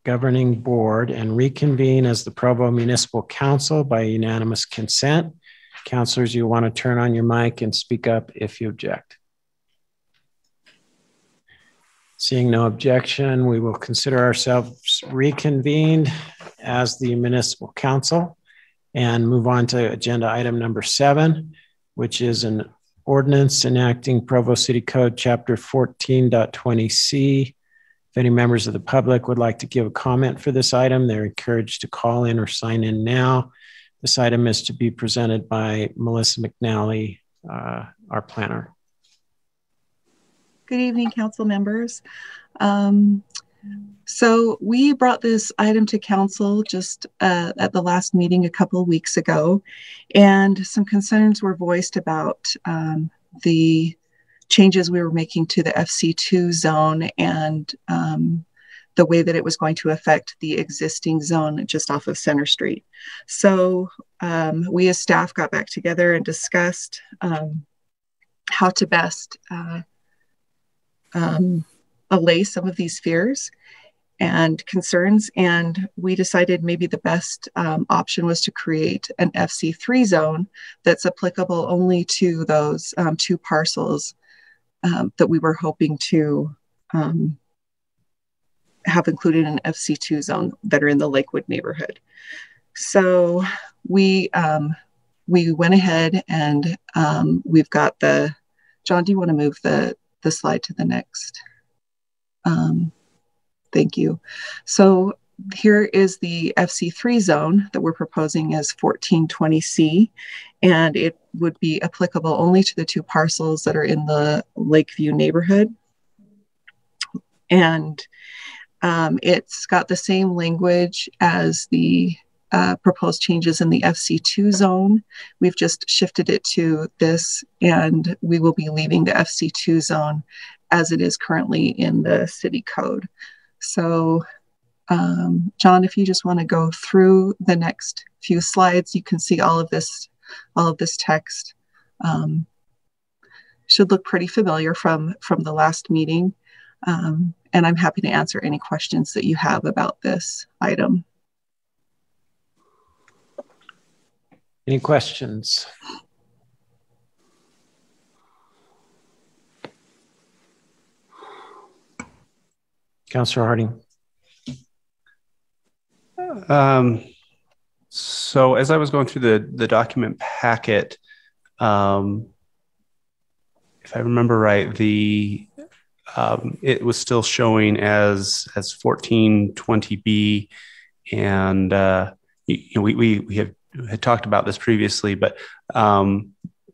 Governing Board and reconvene as the Provo Municipal Council by unanimous consent. Councilors, you want to turn on your mic and speak up if you object. Seeing no objection, we will consider ourselves reconvened as the Municipal Council and move on to agenda item number 7, which is an ordinance enacting Provo City Code Chapter 14.20C. If any members of the public would like to give a comment for this item, they're encouraged to call in or sign in now. This item is to be presented by Melissa McNally, our planner. Good evening, council members. So we brought this item to council just at the last meeting a couple of weeks ago, and some concerns were voiced about the changes we were making to the FC2 zone and the way that it was going to affect the existing zone just off of Center Street. So we as staff got back together and discussed how to best allay some of these fears and concerns, and we decided maybe the best option was to create an FC3 zone that's applicable only to those 2 parcels that we were hoping to have included in an FC2 zone that are in the Lakewood neighborhood. So we went ahead and we've got the, John, do you want to move the slide to the next? Thank you. So here is the FC3 zone that we're proposing as 1420C, and it would be applicable only to the 2 parcels that are in the Lakeview neighborhood. And it's got the same language as the proposed changes in the FC2 zone. We've just shifted it to this, and we will be leaving the FC2 zone as it is currently in the city code. So John, if you just want to go through the next few slides, you can see all of this text. Should look pretty familiar from the last meeting. And I'm happy to answer any questions that you have about this item. Any questions? Councillor Harding. So as I was going through the document packet, if I remember right, it was still showing as 1420B, and we had talked about this previously, but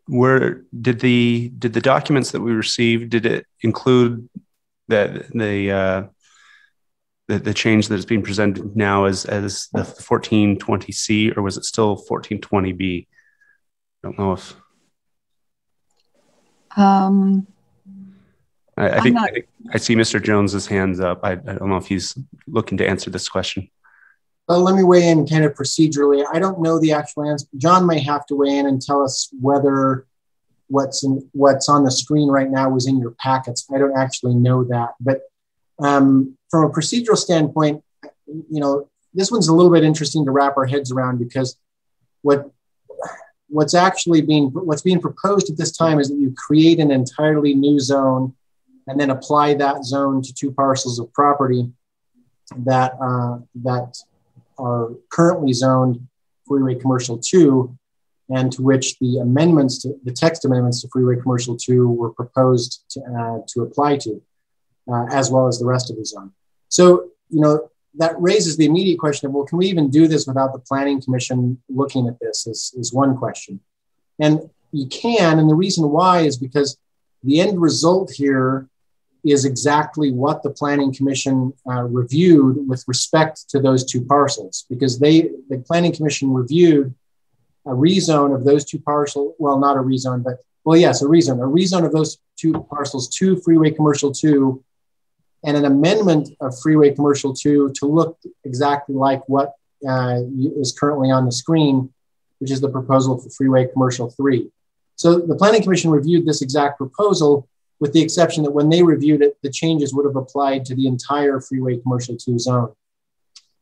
where did the documents that we received, did it include the change that is being presented now as the 1420C, or was it still 1420B? I don't know if. I think I see Mr. Jones's hands up. I don't know if he's looking to answer this question. Well, let me weigh in kind of procedurally. I don't know the actual answer. John may have to weigh in and tell us whether what's on the screen right now was in your packets. I don't actually know that, but from a procedural standpoint, this one's a little bit interesting to wrap our heads around, because what what's being proposed at this time is that you create an entirely new zone and then apply that zone to two parcels of property that are currently zoned Freeway Commercial 2, and to which the text amendments to Freeway Commercial 2 were proposed to apply to, as well as the rest of the zone. So, that raises the immediate question of, well, can we even do this without the Planning Commission looking at this is one question. And you can, and the reason why is because the end result here is exactly what the Planning Commission reviewed with respect to those two parcels, because the Planning Commission reviewed a rezone of those two parcels, well, not a rezone, but, well, yes, a rezone of those two parcels to Freeway Commercial 2, and an amendment of Freeway Commercial 2 to look exactly like what is currently on the screen, which is the proposal for Freeway Commercial 3. So the Planning Commission reviewed this exact proposal, with the exception that when they reviewed it, the changes would have applied to the entire Freeway Commercial 2 zone.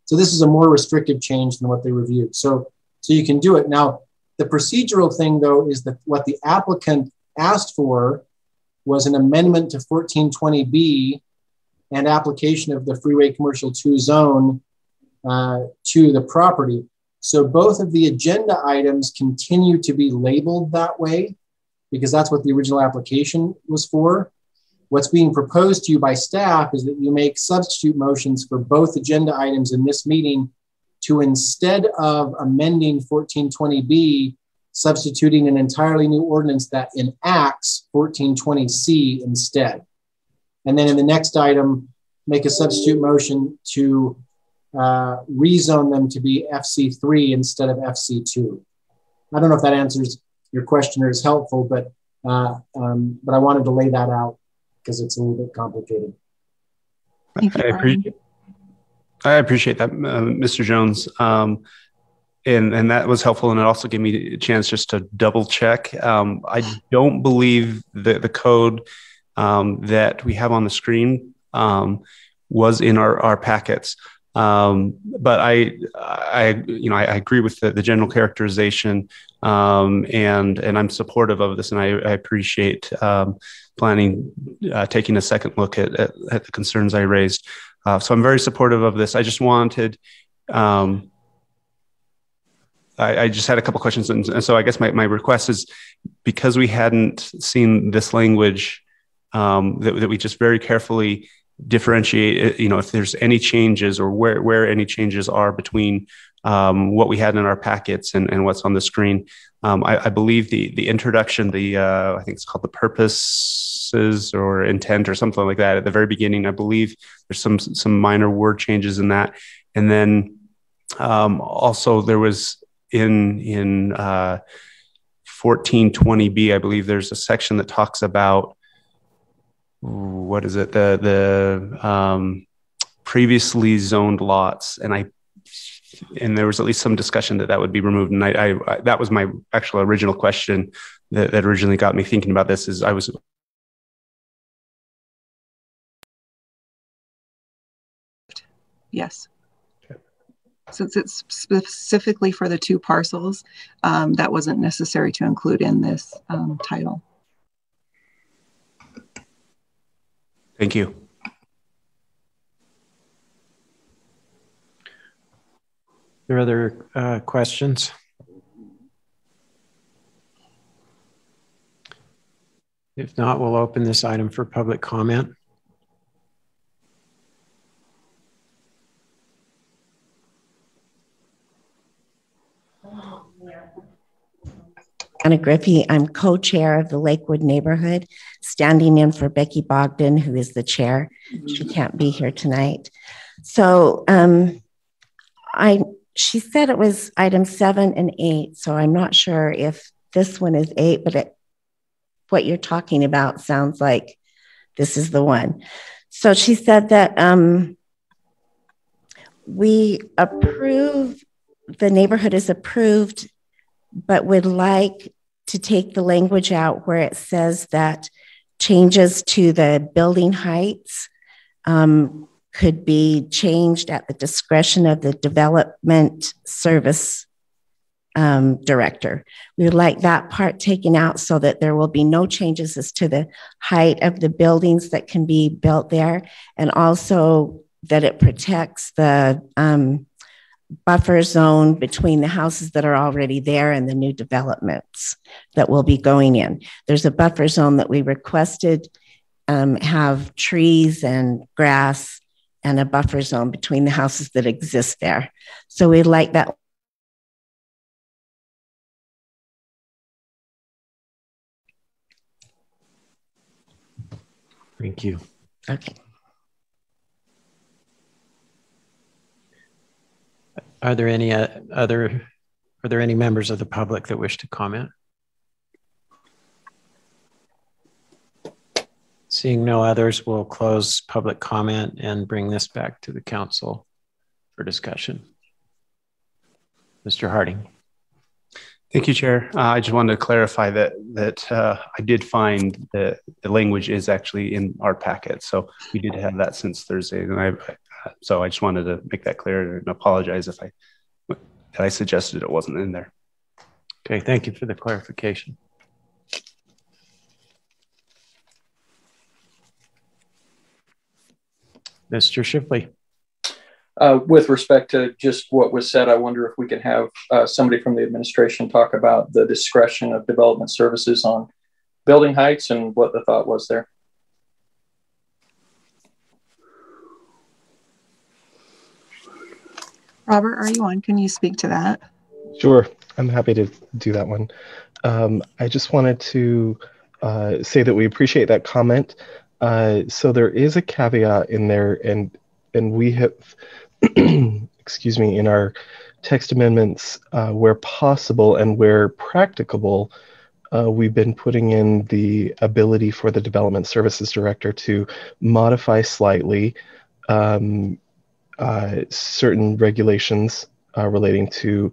So this is a more restrictive change than what they reviewed. So you can do it. Now, the procedural thing, though, is that what the applicant asked for was an amendment to 1420B and application of the Freeway Commercial 2 zone to the property. So both of the agenda items continue to be labeled that way, because that's what the original application was for. What's being proposed to you by staff is that you make substitute motions for both agenda items in this meeting to, instead of amending 1420B, substituting an entirely new ordinance that enacts 1420C instead. And then in the next item, make a substitute motion to rezone them to be FC3 instead of FC2. I don't know if that answers your question or is helpful, but I wanted to lay that out because it's a little bit complicated. I appreciate that, Mr. Jones. And that was helpful. And it also gave me a chance just to double check. I don't believe that the code that we have on the screen was in our packets. But I agree with the general characterization, and I'm supportive of this, and I appreciate planning taking a second look at the concerns I raised. So I'm very supportive of this. I just wanted, I just had a couple questions, and so I guess my request is, because we hadn't seen this language, that we just very carefully differentiate, if there's any changes or where any changes are between what we had in our packets and what's on the screen. I believe the introduction, I think it's called the purposes or intent or something like that at the very beginning. I believe there's some minor word changes in that. And then also there was in 1420B, I believe there's a section that talks about, what is it? The previously zoned lots, and there was at least some discussion that would be removed. And I that was my actual original question that originally got me thinking about this. Is I was. Yes. Since it's specifically for the two parcels, that wasn't necessary to include in this title. Thank you. Are there other questions? If not, we'll open this item for public comment. Anna Griffey, I'm co-chair of the Lakewood Neighborhood, standing in for Becky Bogdan, who is the chair. She can't be here tonight. So she said it was item 7 and 8, so I'm not sure if this one is 8, but what you're talking about sounds like this is the one. So she said that we approve, the neighborhood is approved, but would like to take the language out where it says that changes to the building heights could be changed at the discretion of the development service director. We would like that part taken out so that there will be no changes as to the height of the buildings that can be built there, and also that it protects the buffer zone between the houses that are already there and the new developments that will be going in. There's a buffer zone that we requested have trees and grass and a buffer zone between the houses that exist there. So we'd like that. Thank you. Okay. Are there any are there any members of the public that wish to comment? Seeing no others, we'll close public comment and bring this back to the council for discussion. Mr. Harding. Thank you, Chair. I just wanted to clarify that I did find that the language is actually in our packet. So we did have that since Thursday. And so I just wanted to make that clear and apologize if I suggested it wasn't in there. Okay, thank you for the clarification. Mr. Shipley. With respect to just what was said, I wonder if we could have somebody from the administration talk about the discretion of development services on building heights and what the thought was there. Robert, are you on? Can you speak to that? Sure, I'm happy to do that one. I just wanted to say that we appreciate that comment. So there is a caveat in there, and we have, excuse me, in our text amendments, where possible and where practicable, we've been putting in the ability for the Development Services Director to modify slightly certain regulations relating to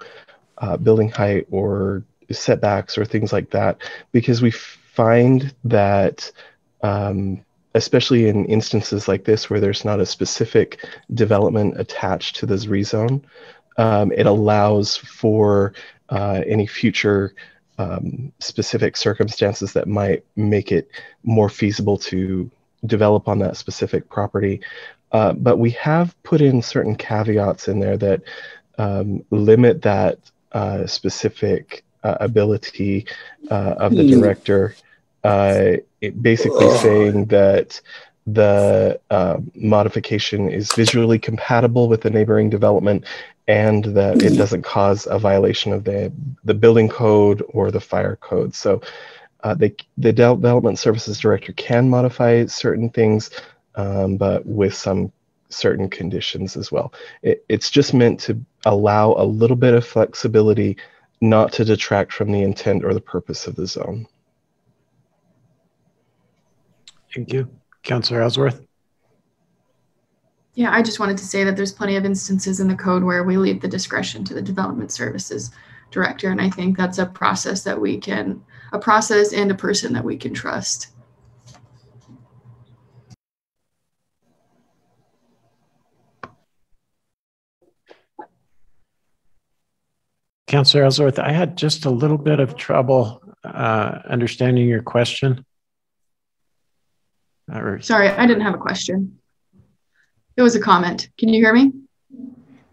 building height or setbacks or things like that, because we find that especially in instances like this where there's not a specific development attached to this rezone, it allows for any future specific circumstances that might make it more feasible to develop on that specific property. But we have put in certain caveats in there that limit that specific ability of the director, basically saying that the modification is visually compatible with the neighboring development and that it doesn't cause a violation of the building code or the fire code. So the Development Services Director can modify certain things, but with some certain conditions as well. It's just meant to allow a little bit of flexibility, not to detract from the intent or the purpose of the zone. Thank you. Councilor Ellsworth. Yeah, I just wanted to say that there's plenty of instances in the code where we leave the discretion to the Development Services Director. And I think that's a process that we can, a process and a person that we can trust. Councilor Ellsworth, I had just a little bit of trouble understanding your question. Sorry, I didn't have a question. It was a comment. Can you hear me?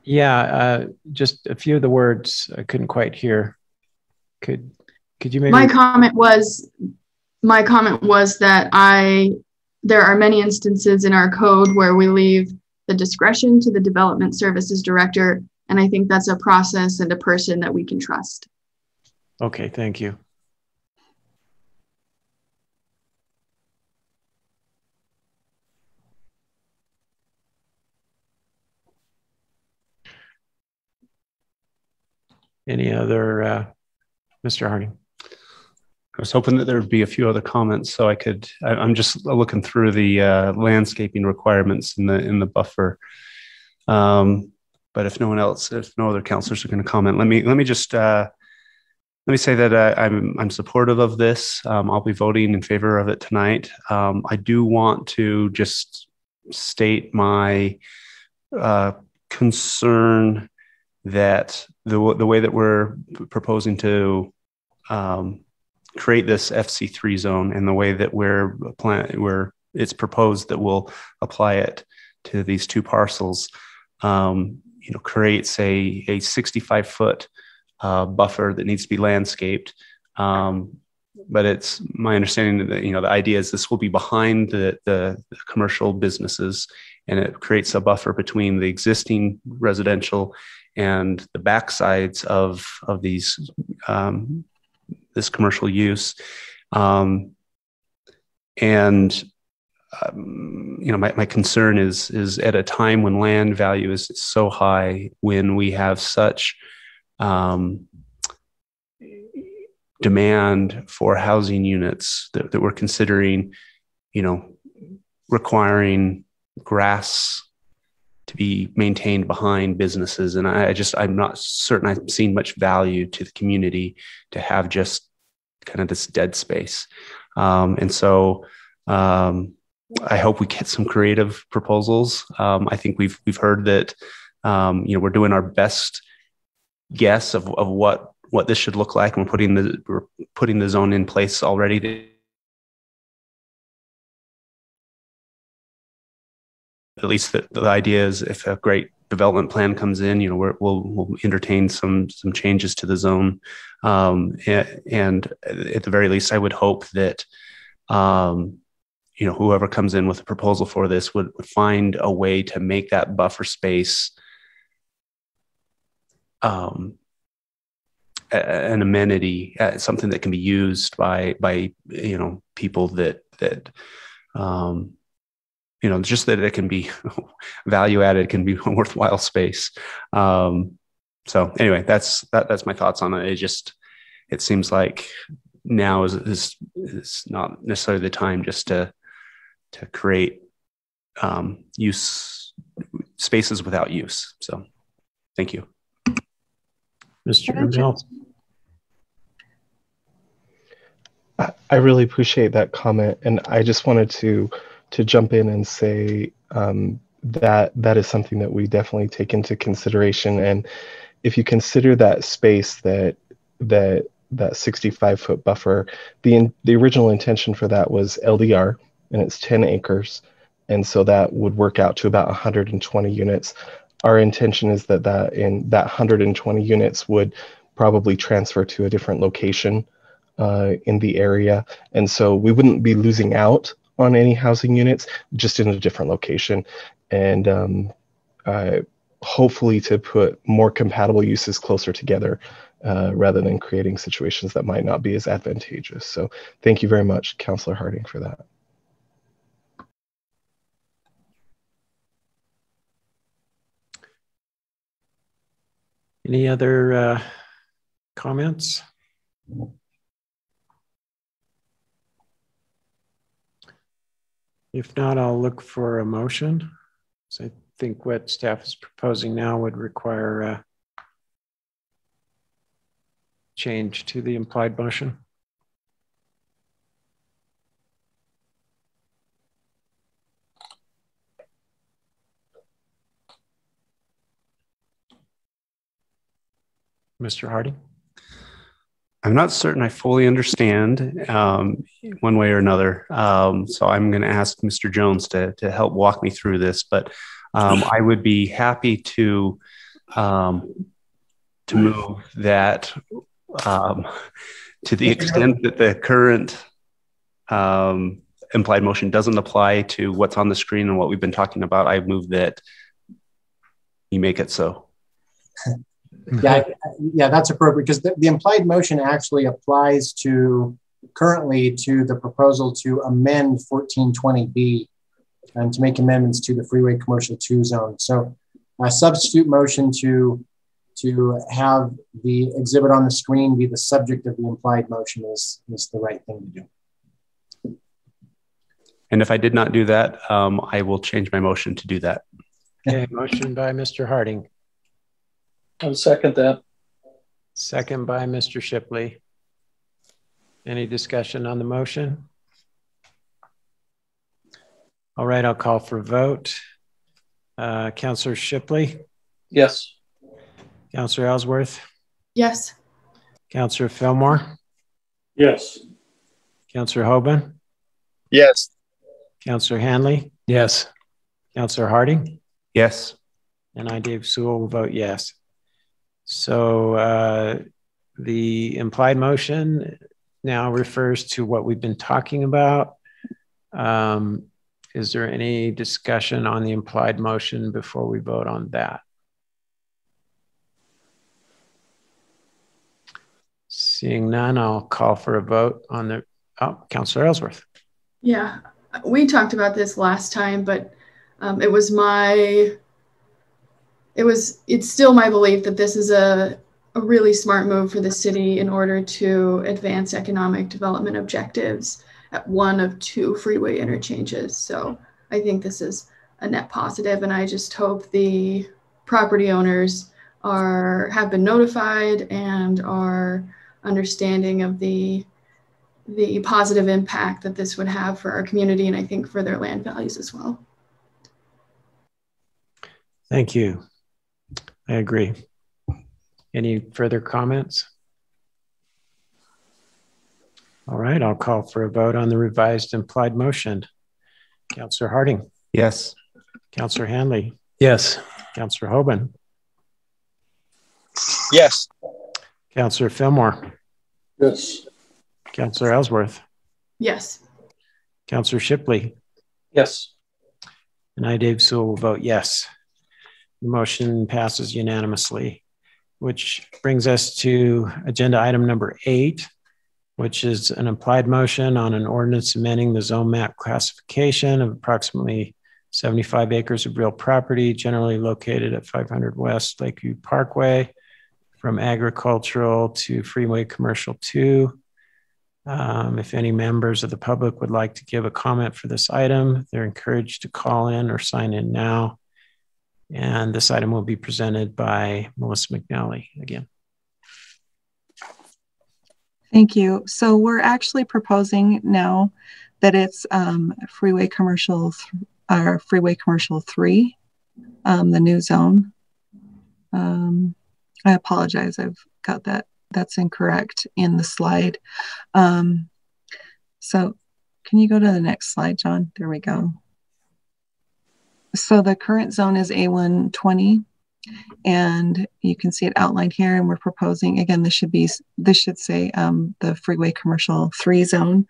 Yeah, just a few of the words I couldn't quite hear. Could you maybe? My comment was that there are many instances in our code where we leave the discretion to the Development Services Director, and I think that's a process and a person that we can trust. Okay, thank you. Any other, Mr. Harding? I was hoping that there would be a few other comments so I'm just looking through the landscaping requirements in the buffer. But if no other councilors are going to comment, let me just say that I'm supportive of this. I'll be voting in favor of it tonight. I do want to just state my concern that the way that we're proposing to create this FC3 zone, and the way that it's proposed that we'll apply it to these two parcels, creates a 65-foot buffer that needs to be landscaped. But it's my understanding that the idea is this will be behind the commercial businesses, and it creates a buffer between the existing residential and the backsides of these this commercial use. My concern is at a time when land value is so high, when we have such demand for housing units that we're considering, requiring grass to be maintained behind businesses. And I'm not certain I've seen much value to the community to have just kind of this dead space. So I hope we get some creative proposals. I think we've heard that, we're doing our best guess of what this should look like, and we're putting the zone in place already. At least the idea is, if a great development plan comes in, we'll entertain some changes to the zone. And at the very least, I would hope that whoever comes in with a proposal for this would find a way to make that buffer space an amenity, something that can be used by people that just that it can be value added, can be a worthwhile space. So anyway, that's my thoughts on it. It seems like now is not necessarily the time just to create use spaces without use. So thank you. Mr. Mills. I really appreciate that comment, and I just wanted to jump in and say that is something that we definitely take into consideration. And if you consider that space, that 65-foot buffer, the original intention for that was LDR, and it's 10 acres, and so that would work out to about 120 units. Our intention is that 120 units would probably transfer to a different location in the area, and so we wouldn't be losing out on any housing units, just in a different location, and hopefully to put more compatible uses closer together, rather than creating situations that might not be as advantageous. So thank you very much, Councillor Harding, for that. Any other comments? If not, I'll look for a motion. So I think what staff is proposing now would require a change to the implied motion. Mr. Harding? I'm not certain I fully understand one way or another. So I'm going to ask Mr. Jones to help walk me through this, but I would be happy to move that to the extent that the current implied motion doesn't apply to what's on the screen and what we've been talking about. I move that you make it so. Yeah, that's appropriate, because the implied motion actually applies currently to the proposal to amend 1420B and to make amendments to the Freeway Commercial Two zone. So a substitute motion to have the exhibit on the screen be the subject of the implied motion is the right thing to do. And if I did not do that, I will change my motion to do that. Okay, motion by Mr. Harding. I'll second that. Second by Mr. Shipley. Any discussion on the motion? All right, I'll call for a vote. Councillor Shipley? Yes. Councillor Ellsworth, Yes. Councillor Fillmore, Yes. Councillor Hoban, Yes. Councillor Hanley, Yes. Councillor Harding, Yes. and I, Dave Sewell, will vote yes. So the implied motion now refers to what we've been talking about. Is there any discussion on the implied motion before we vote on that? Seeing none, I'll call for a vote on the, Councillor Ellsworth. Yeah, we talked about this last time, but it's still my belief that this is a really smart move for the city in order to advance economic development objectives at one of two freeway interchanges. So I think this is a net positive, and I just hope the property owners have been notified and are understanding of the positive impact that this would have for our community, and I think for their land values as well. Thank you. I agree. Any further comments? All right, I'll call for a vote on the revised implied motion. Councillor Harding. Yes. Councillor Hanley. Yes. Councillor Hoban. Yes. Councillor Fillmore. Yes. Councillor Ellsworth. Yes. Councillor Shipley. Yes. And I, Dave Sewell, will vote yes. The motion passes unanimously, which brings us to agenda item number 8, which is an implied motion on an ordinance amending the zone map classification of approximately 75 acres of real property generally located at 500 West Lakeview Parkway from agricultural to Freeway Commercial 2. If any members of the public would like to give a comment for this item, they're encouraged to call in or sign in now. And this item will be presented by Melissa McNally again. Thank you. So we're actually proposing now that it's Freeway Commercial 3, the new zone. I apologize, I've got that's incorrect in the slide. So can you go to the next slide, John? There we go. So the current zone is A120, and you can see it outlined here, and we're proposing, again, this should say the Freeway Commercial 3 zone,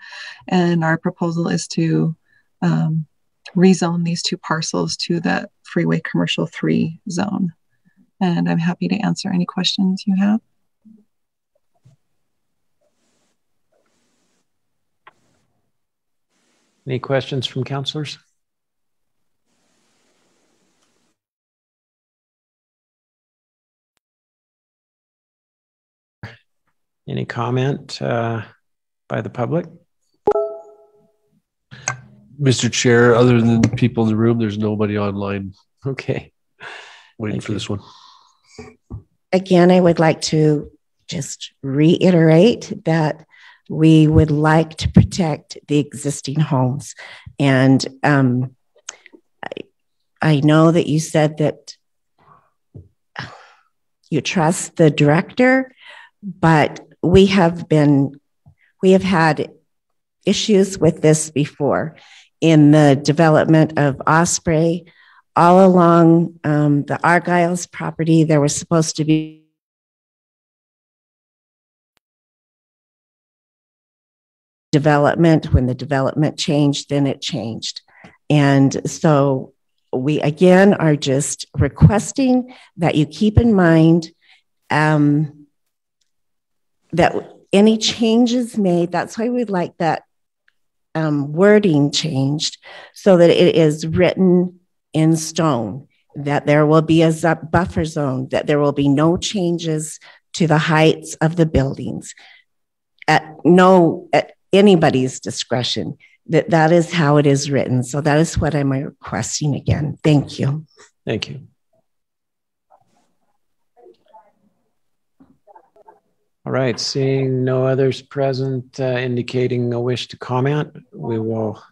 and our proposal is to rezone these two parcels to the Freeway Commercial 3 zone. And I'm happy to answer any questions you have. Any questions from councilors? Any comment by the public? Mr. Chair, other than people in the room, there's nobody online. Okay. Waiting for this one. Again, I would like to just reiterate that we would like to protect the existing homes. And I know that you said that you trust the director, but we have had issues with this before. In the development of Osprey, all along the Argyle's property, there was supposed to be development. When the development changed, then it changed. And so we again are just requesting that you keep in mind that any changes made, that's why we'd like that wording changed so that it is written in stone, that there will be a buffer zone, that there will be no changes to the heights of the buildings at anybody's discretion. That is how it is written. So that is what I'm requesting again. Thank you. Thank you. All right, seeing no others present indicating a wish to comment, we will.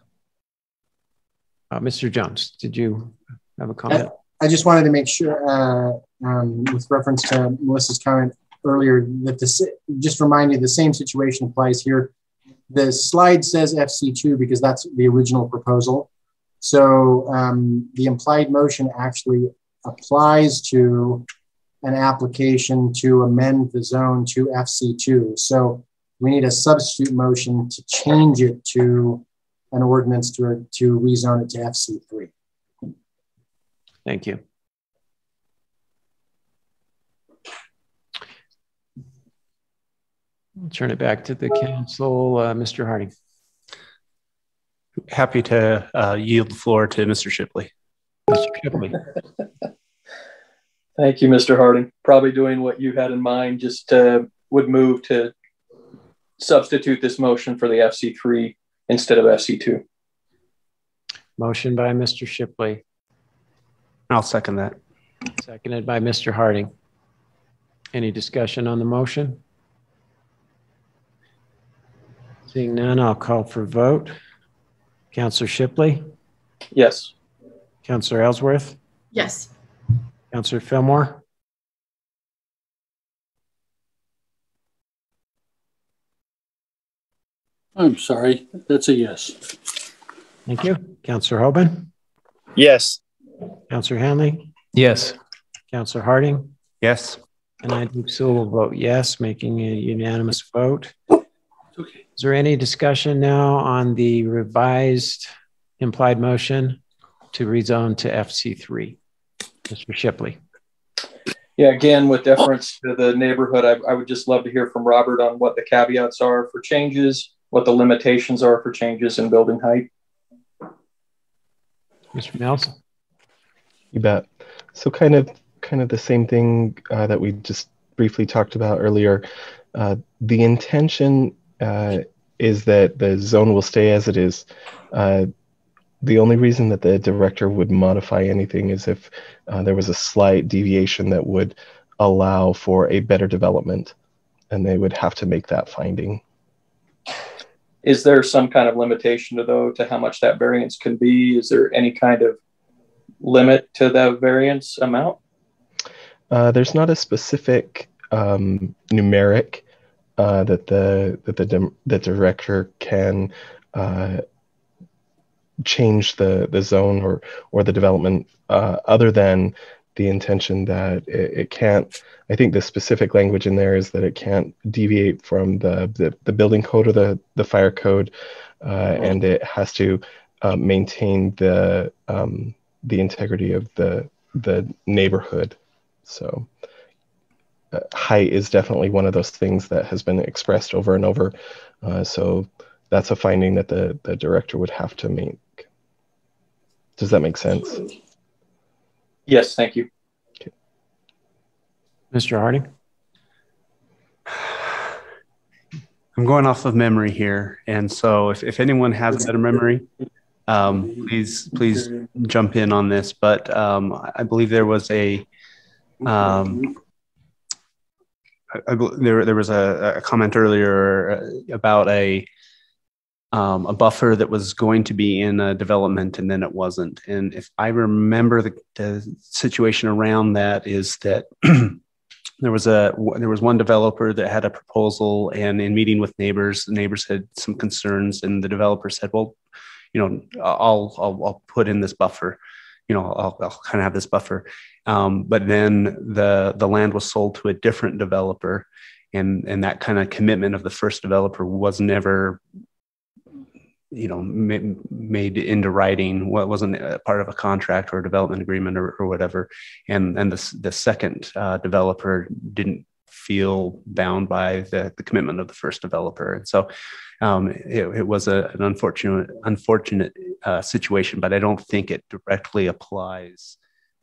Mr. Jones, did you have a comment? I just wanted to make sure with reference to Melissa's comment earlier, that just remind you the same situation applies here. The slide says FC2 because that's the original proposal. So the implied motion actually applies to an application to amend the zone to FC2. So we need a substitute motion to change it to an ordinance to rezone it to FC3. Thank you. I'll turn it back to the council. Mr. Harding. Happy to yield the floor to Mr. Shipley. Mr. Shipley. Thank you, Mr. Harding. Probably doing what you had in mind, just would move to substitute this motion for the FC3 instead of FC2. Motion by Mr. Shipley. I'll second that. Seconded by Mr. Harding. Any discussion on the motion? Seeing none, I'll call for vote. Councillor Shipley? Yes. Councillor Ellsworth? Yes. Councillor Fillmore? I'm sorry, that's a yes. Thank you. Councillor Hoban? Yes. Councillor Hanley? Yes. Councillor Harding? Yes. And I do so will vote yes, making a unanimous vote. Okay. Is there any discussion now on the revised implied motion to rezone to FC3? Mr. Shipley. Yeah, again, with deference to the neighborhood, I would just love to hear from Robert on what the caveats are for changes, what the limitations are for changes in building height. Mr. Nelson. You bet. So kind of the same thing that we just briefly talked about earlier. The intention is that the zone will stay as it is. The only reason that the director would modify anything is if there was a slight deviation that would allow for a better development, and they would have to make that finding. Is there some kind of limitation to how much that variance can be? Is there any kind of limit to the variance amount? There's not a specific numeric that the director can change the zone or the development other than the intention that it can't. I think the specific language in there is that it can't deviate from the building code or the fire code, and it has to maintain the integrity of the neighborhood. So height is definitely one of those things that has been expressed over and over. So that's a finding that the director would have to make. Does that make sense? Yes, thank you. Okay. Mr. Harding? I'm going off of memory here. And so if anyone has a better memory, please jump in on this. But I believe there was there was a comment earlier about a buffer that was going to be in a development and then it wasn't. And if I remember the situation around that is that there was one developer that had a proposal, and in meeting with neighbors, the neighbors had some concerns, and the developer said, well, I'll put in this buffer, I'll kind of have this buffer. But then the land was sold to a different developer, and that kind of commitment of the first developer was never made into writing. What wasn't a part of a contract or a development agreement or whatever. And the second developer didn't feel bound by the commitment of the first developer. And so it was an unfortunate situation, but I don't think it directly applies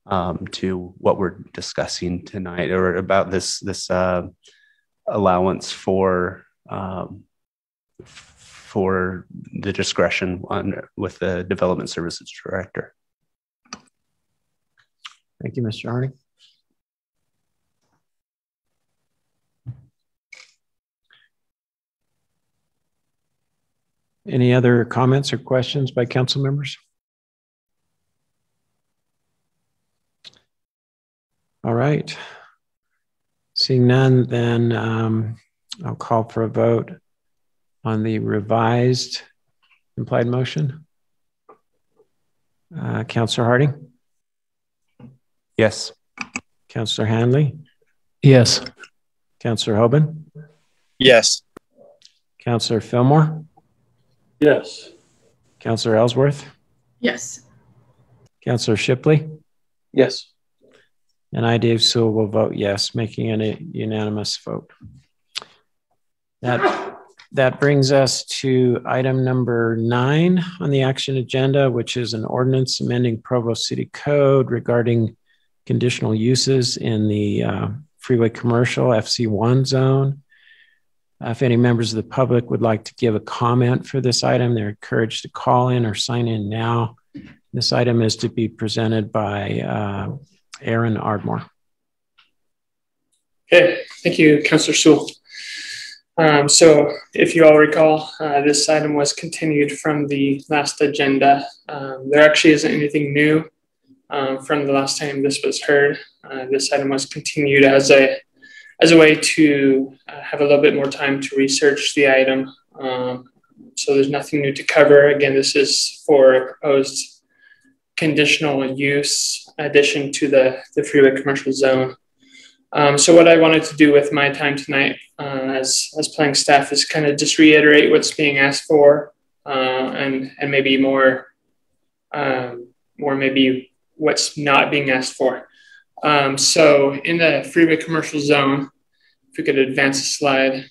to what we're discussing tonight, or about this allowance for the discretion with the development services director. Thank you, Mr. Harding. Any other comments or questions by council members? All right. Seeing none, then I'll call for a vote on the revised implied motion. Councillor Harding? Yes. Councillor Hanley? Yes. Councillor Hoban? Yes. Councillor Fillmore? Yes. Councillor Ellsworth? Yes. Councillor Shipley? Yes. And I, Dave Sewell, will vote yes, making it a unanimous vote. That brings us to item number 9 on the action agenda, which is an ordinance amending Provo City Code regarding conditional uses in the Freeway Commercial FC1 zone. If any members of the public would like to give a comment for this item, they're encouraged to call in or sign in now. This item is to be presented by Aaron Ardmore. Okay, thank you, Councillor Sewell. So if you all recall, this item was continued from the last agenda. There actually isn't anything new from the last time this was heard. This item was continued as a way to have a little bit more time to research the item. So there's nothing new to cover. Again, this is for a proposed conditional use addition to the freeway commercial zone. So what I wanted to do with my time tonight as planning staff is kind of just reiterate what's being asked for and maybe more maybe what's not being asked for. So in the freeway commercial zone, if we could advance the slide.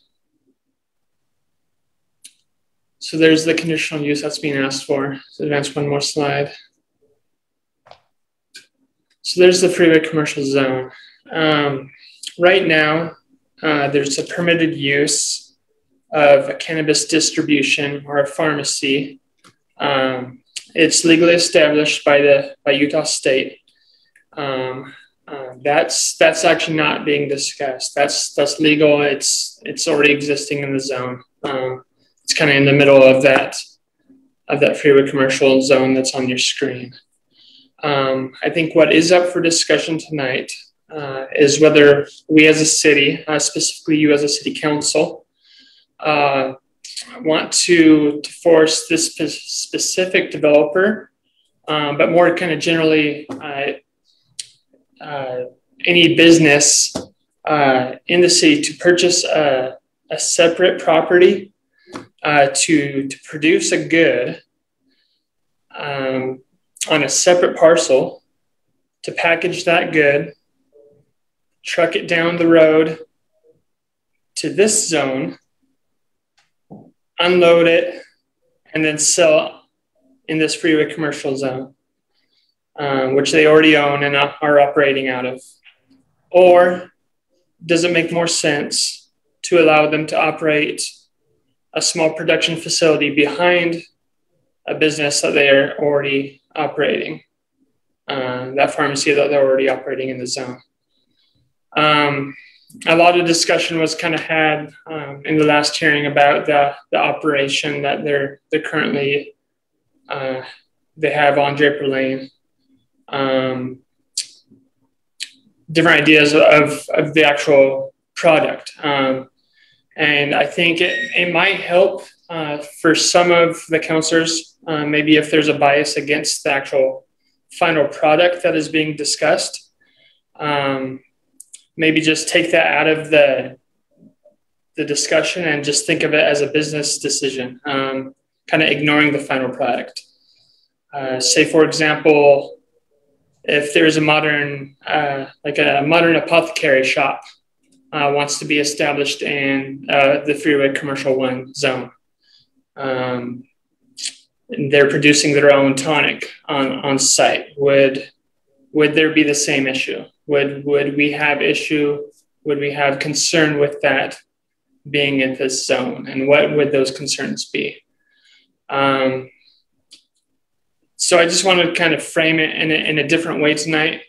So there's the conditional use that's being asked for. So advance one more slide. So there's the freeway commercial zone. Right now, there's a permitted use of a cannabis distribution or a pharmacy. It's legally established by Utah State. That's actually not being discussed. That's legal. It's already existing in the zone. It's kind of in the middle of that freeway commercial zone that's on your screen. I think what is up for discussion tonight is whether we as a city, specifically you as a city council, want to force this specific developer, but more kind of generally any business in the city to purchase a separate property to produce a good on a separate parcel, to package that good, truck it down the road to this zone, unload it, and then sell in this freeway commercial zone, which they already own and are operating out of. Or does it make more sense to allow them to operate a small production facility behind a business that they are already operating, that pharmacy that they're already operating in the zone? A lot of discussion was kind of had in the last hearing about the operation that they're currently they have on Draper Lane. Different ideas of the actual product, and I think it might help for some of the counselors, maybe if there's a bias against the actual final product that is being discussed. Maybe just take that out of the discussion and just think of it as a business decision, kind of ignoring the final product. Say, for example, if there's a modern, like a modern apothecary shop wants to be established in the Freeway Commercial 1 zone. And they're producing their own tonic on site. Would there be the same issue? Would we have concern with that being in this zone? And what would those concerns be? So I just want to kind of frame it in a different way tonight.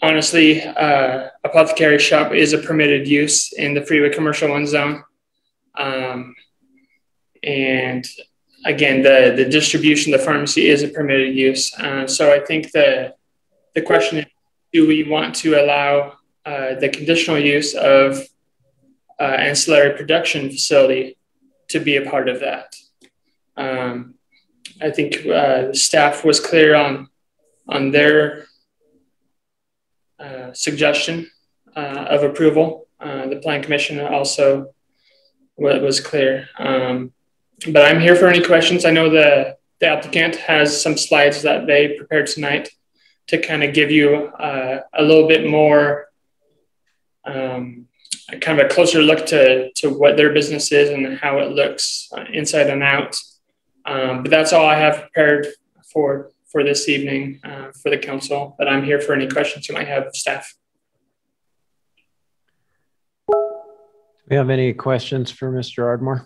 Honestly, apothecary shop is a permitted use in the Freeway Commercial 1 zone. And again, the distribution, the pharmacy is a permitted use. So I think the the question is, do we want to allow the conditional use of ancillary production facility to be a part of that? I think the staff was clear on their suggestion of approval. The Plan Commission also was clear. But I'm here for any questions. I know the applicant has some slides that they prepared tonight to kind of give you a little bit more, kind of a closer look to what their business is and how it looks inside and out. But that's all I have prepared for this evening for the council. But I'm here for any questions you might have of staff. Do we have any questions for Mr. Ardmore?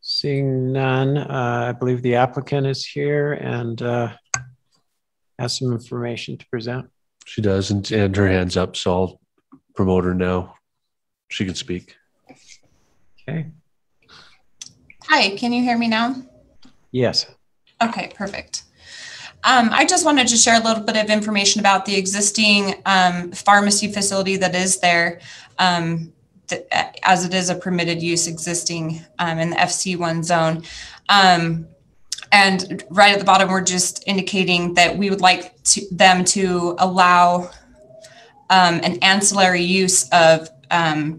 Seeing none, I believe the applicant is here and has some information to present. She does, and her hand's up, so I'll promote her now. She can speak. Okay. Hi, can you hear me now? Yes. Okay, perfect. I just wanted to share a little bit of information about the existing pharmacy facility that is there, as it is a permitted use existing in the FC1 zone. And right at the bottom, we're just indicating that we would like them to allow an ancillary use of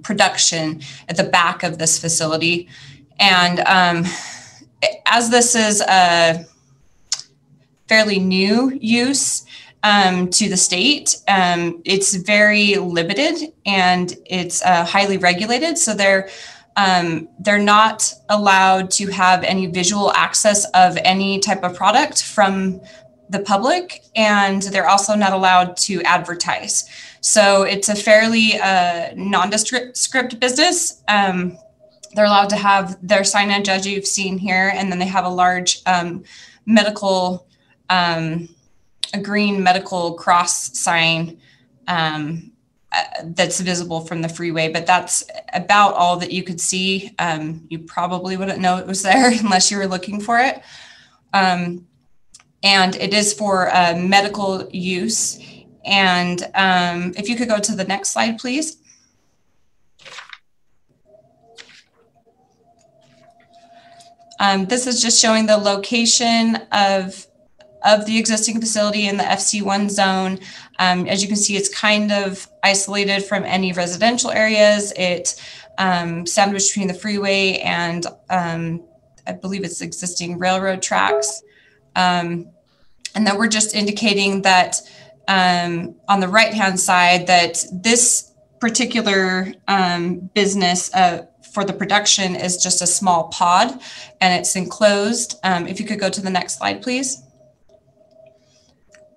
production at the back of this facility. And as this is a fairly new use to the state, it's very limited and it's highly regulated. So they're not allowed to have any visual access of any type of product from the public, and they're also not allowed to advertise. So it's a fairly nondescript business. They're allowed to have their signage, as you've seen here, and then they have a large medical, a green medical cross sign that's visible from the freeway, but that's about all that you could see. You probably wouldn't know it was there unless you were looking for it. And it is for medical use. And if you could go to the next slide, please. This is just showing the location of the existing facility in the FC1 zone. As you can see, it's kind of isolated from any residential areas. It's sandwiched between the freeway and I believe it's existing railroad tracks. And then we're just indicating that on the right-hand side that this particular business for the production is just a small pod and it's enclosed. If you could go to the next slide, please.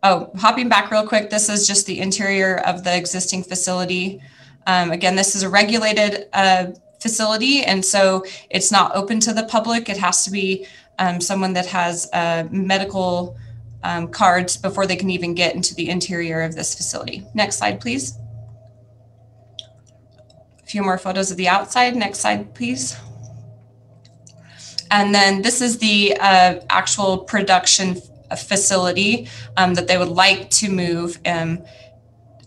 Oh, hopping back real quick, this is just the interior of the existing facility. Again, this is a regulated facility, and so it's not open to the public. It has to be someone that has medical cards before they can even get into the interior of this facility. Next slide, please. A few more photos of the outside. Next slide, please. And then this is the actual production facility that they would like to move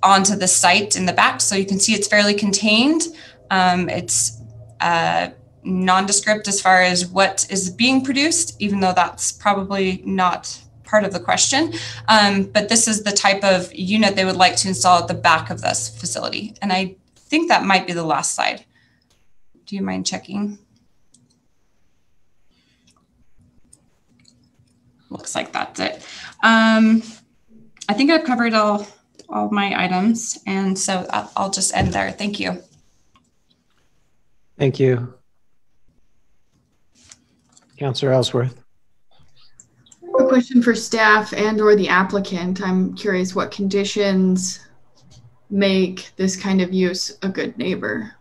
onto the site in the back. So you can see it's fairly contained. It's nondescript as far as what is being produced, even though that's probably not part of the question. But this is the type of unit they would like to install at the back of this facility. And I think that might be the last slide. Do you mind checking? Looks like that's it. I think I've covered all my items, and so I'll just end there. Thank you. Thank you. Councilor Ellsworth. A question for staff and or the applicant. I'm curious what conditions make this kind of use a good neighbor.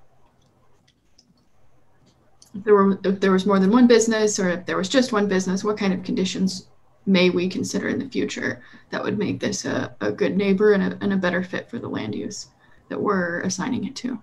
If there was more than one business, or if there was just one business, what kind of conditions may we consider in the future that would make this a good neighbor and a better fit for the land use that we're assigning it to?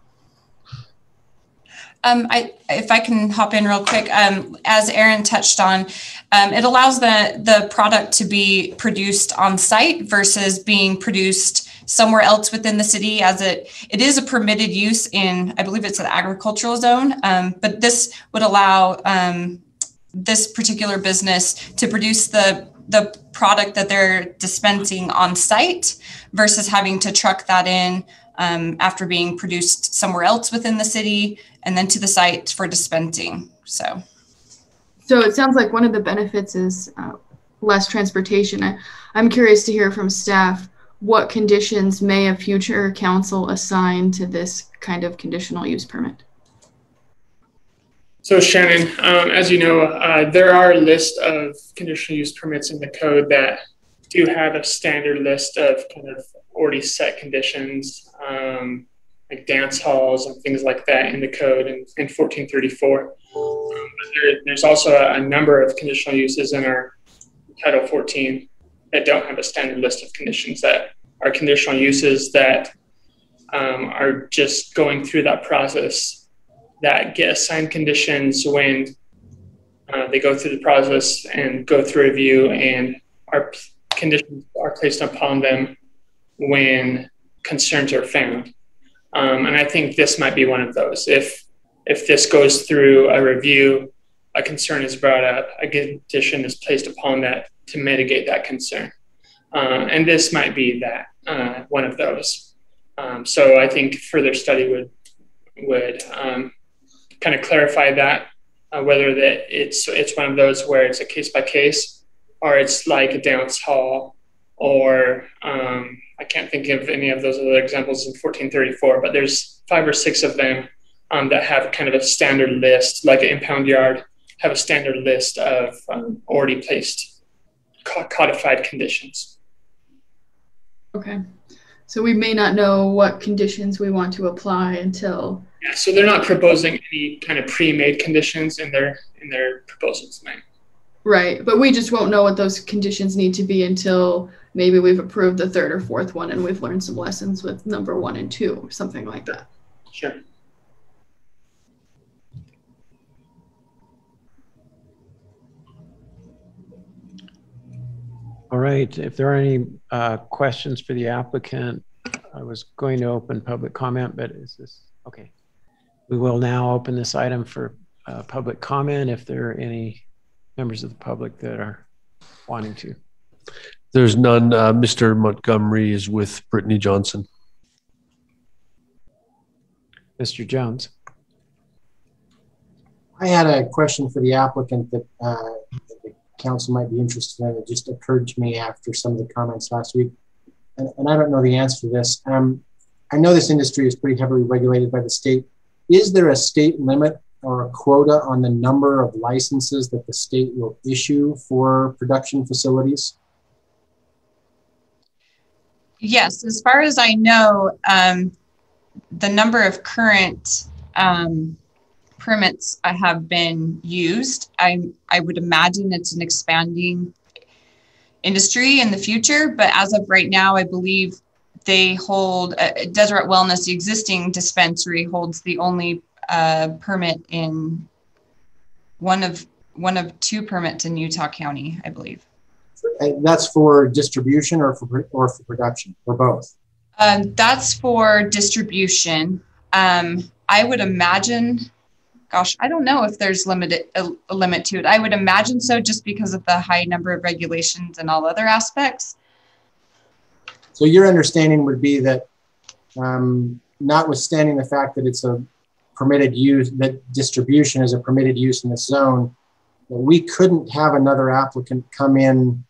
If I can hop in real quick, as Aaron touched on, it allows the product to be produced on site versus being produced somewhere else within the city, as it is a permitted use in, I believe it's an agricultural zone, but this would allow this particular business to produce the product that they're dispensing on site versus having to truck that in after being produced somewhere else within the city and then to the site for dispensing. So it sounds like one of the benefits is less transportation. I'm curious to hear from staff, what conditions may a future council assign to this kind of conditional use permit? So Shannon, as you know, there are a list of conditional use permits in the code that do have a standard list of kind of already set conditions, like dance halls and things like that in the code in 1434. But there's also a number of conditional uses in our Title 14 that don't have a standard list of conditions, that are conditional uses that are just going through that process, that get assigned conditions when they go through the process and go through review, and our conditions are placed upon them when concerns are found. And I think this might be one of those. If this goes through a review, a concern is brought up, a condition is placed upon that to mitigate that concern. And this might be that, one of those. So I think further study would kind of clarify that, whether that it's one of those where it's a case by case, or it's like a dance hall, or I can't think of any of those other examples in 1434, but there's 5 or 6 of them that have kind of a standard list, like an impound yard, have a standard list of already placed codified conditions. Okay. So we may not know what conditions we want to apply until. Yeah, so they're not proposing any kind of pre-made conditions in their proposals tonight. Right, but we just won't know what those conditions need to be until maybe we've approved the 3rd or 4th one and we've learned some lessons with number 1 and 2 or something like that. Sure. All right, if there are any questions for the applicant, I was going to open public comment, but is this, okay. We will now open this item for public comment if there are any members of the public that are wanting to. There's none. Mr. Montgomery is with Brittany Johnson. Mr. Jones. I had a question for the applicant that the council might be interested in. It just occurred to me after some of the comments last week. And I don't know the answer to this. I know this industry is pretty heavily regulated by the state. Is there a state limit or a quota on the number of licenses that the state will issue for production facilities? Yes, as far as I know, the number of current permits have been used. I would imagine it's an expanding industry in the future, but as of right now, I believe they hold Deseret Wellness, the existing dispensary, holds the only permit in one of 2 permits in Utah County, I believe. That's for distribution or for production, or both? That's for distribution. I would imagine, gosh, I don't know if there's a limit to it. I would imagine so, just because of the high number of regulations and all other aspects. So your understanding would be that notwithstanding the fact that it's a permitted use, that distribution is a permitted use in this zone, that we couldn't have another applicant come in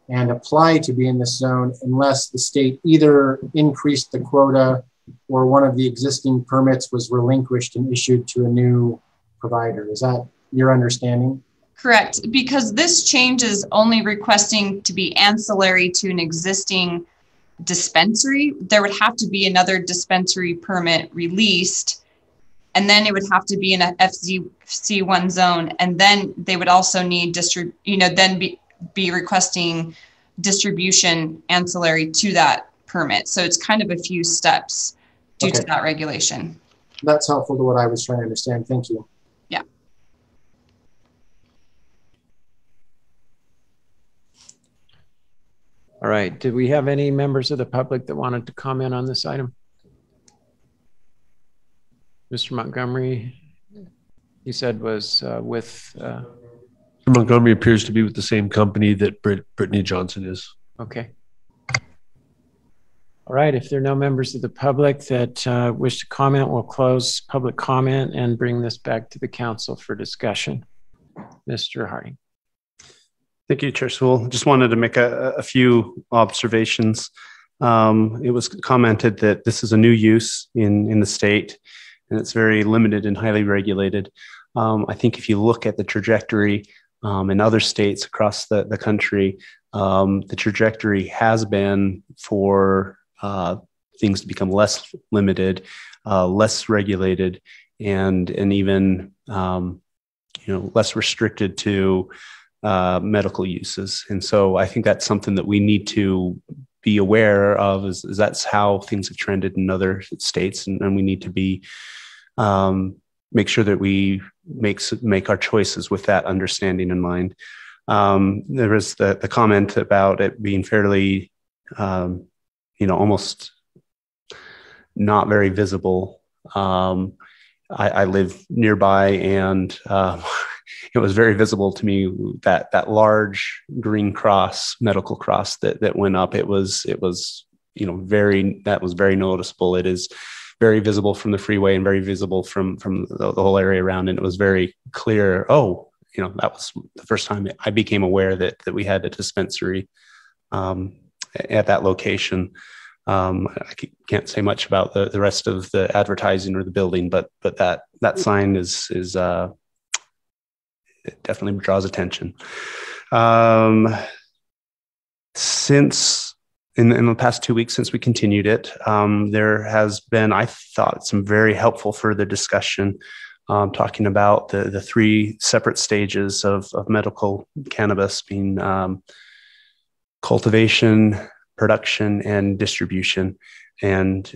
and apply to be in this zone unless the state either increased the quota or one of the existing permits was relinquished and issued to a new provider. Is that your understanding? Correct, because this change is only requesting to be ancillary to an existing dispensary. There would have to be another dispensary permit released, and then it would have to be in a FZ1 zone, and then they would also need be requesting distribution ancillary to that permit. So it's kind of a few steps due to that regulation. that's helpful to what I was trying to understand. Thank you. Yeah. All right. Did we have any members of the public that wanted to comment on this item? Mr. Montgomery, you said was with... Montgomery appears to be with the same company that Brittany Johnson is. Okay. All right. If there are no members of the public that wish to comment, we'll close public comment and bring this back to the council for discussion. Mr. Harding. Thank you, Chair Sewell. Just wanted to make a few observations. It was commented that this is a new use in the state, and it's very limited and highly regulated. I think if you look at the trajectory in other states across the country, the trajectory has been for things to become less limited, less regulated, and even less restricted to medical uses. And so I think that's something that we need to be aware of, is that's how things have trended in other states, and we need to be make sure that we make our choices with that understanding in mind. There was the comment about it being fairly, almost not very visible. I live nearby, and it was very visible to me that large green cross, medical cross that went up. It was very noticeable. It is very visible from the freeway and very visible from the whole area around. And it was very clear. Oh, that was the first time I became aware that we had a dispensary at that location. I can't say much about the rest of the advertising or the building, but that sign is it definitely draws attention. Since in the past 2 weeks since we continued it, there has been, I thought, some very helpful further discussion talking about the three separate stages of medical cannabis, being cultivation, production, and distribution, and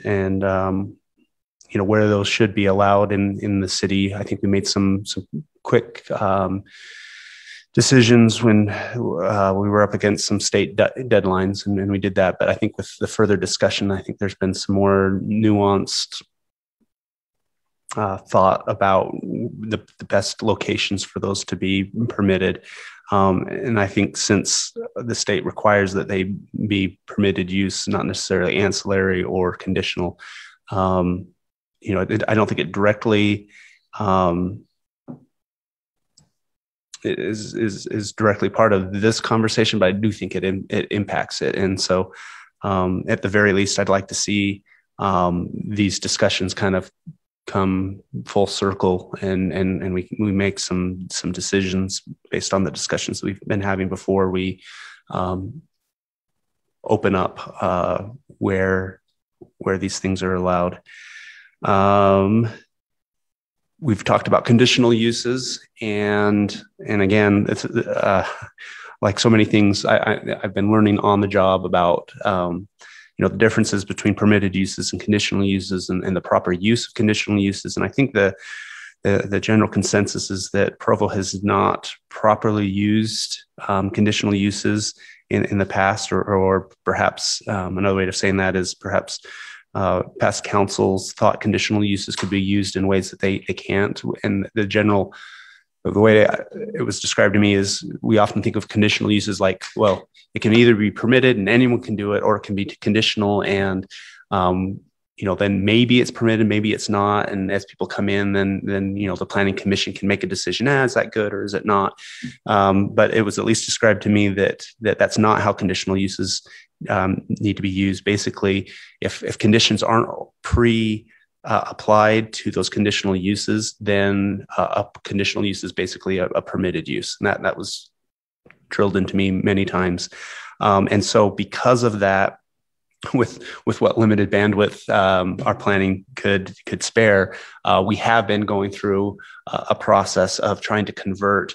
where those should be allowed in the city. I think we made some quick decisions when we were up against some state deadlines, and we did that. But I think with the further discussion, I think there's been some more nuanced thought about the best locations for those to be permitted. And I think since the state requires that they be permitted use, not necessarily ancillary or conditional, I don't think it directly is directly part of this conversation, but I do think it impacts it. And so at the very least, I'd like to see these discussions kind of come full circle, and we make some decisions based on the discussions we've been having before we open up where these things are allowed. We've talked about conditional uses, and again, it's like so many things I've been learning on the job about the differences between permitted uses and conditional uses, and the proper use of conditional uses. And I think the general consensus is that Provo has not properly used conditional uses in the past, or perhaps another way of saying that is perhaps past councils thought conditional uses could be used in ways that they can't. And the way it was described to me is we often think of conditional uses like, well, it can either be permitted and anyone can do it, or it can be conditional, and then maybe it's permitted, maybe it's not. And as people come in, then the planning commission can make a decision: is that good or is it not? But it was at least described to me that's not how conditional uses need to be used. Basically, if conditions aren't applied to those conditional uses, then a conditional use is basically a permitted use. And that was drilled into me many times. And so because of that, with what limited bandwidth our planning could spare, we have been going through a process of trying to convert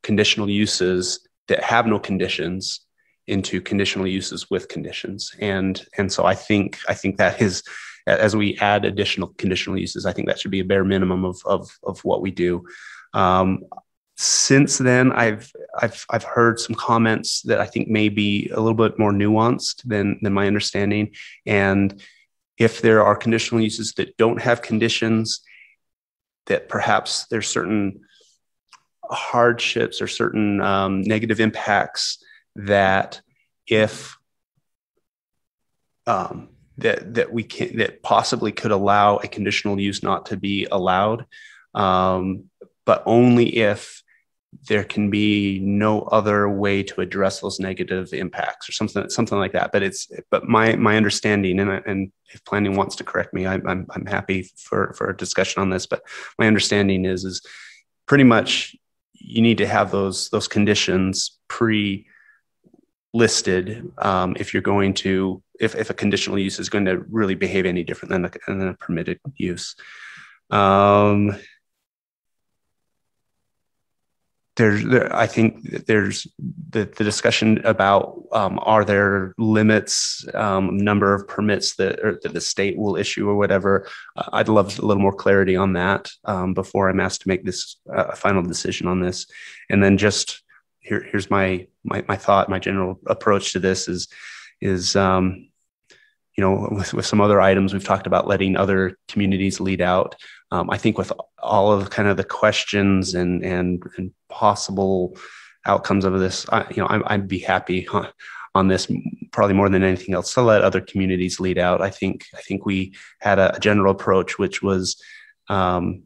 conditional uses that have no conditions into conditional uses with conditions. And so I think that is, as we add additional conditional uses, I think that should be a bare minimum of what we do. Since then, I've heard some comments that I think may be a little bit more nuanced than my understanding. And if there are conditional uses that don't have conditions, that perhaps there's certain hardships or certain negative impacts that if that possibly could allow a conditional use not to be allowed, but only if there can be no other way to address those negative impacts or something like that. But my understanding, and if planning wants to correct me, I'm happy for a discussion on this. But my understanding is pretty much you need to have those conditions pre-listed if you're going to, if a conditional use is going to really behave any different than a permitted use. I think there's the discussion about are there limits, number of permits that the state will issue or whatever. I'd love a little more clarity on that before I'm asked to make this final decision on this. And then just here's my thought, my general approach to this is with some other items we've talked about letting other communities lead out. I think with all of kind of the questions and possible outcomes of this, I'd be happy on this probably more than anything else to let other communities lead out. I think we had a general approach, which was, to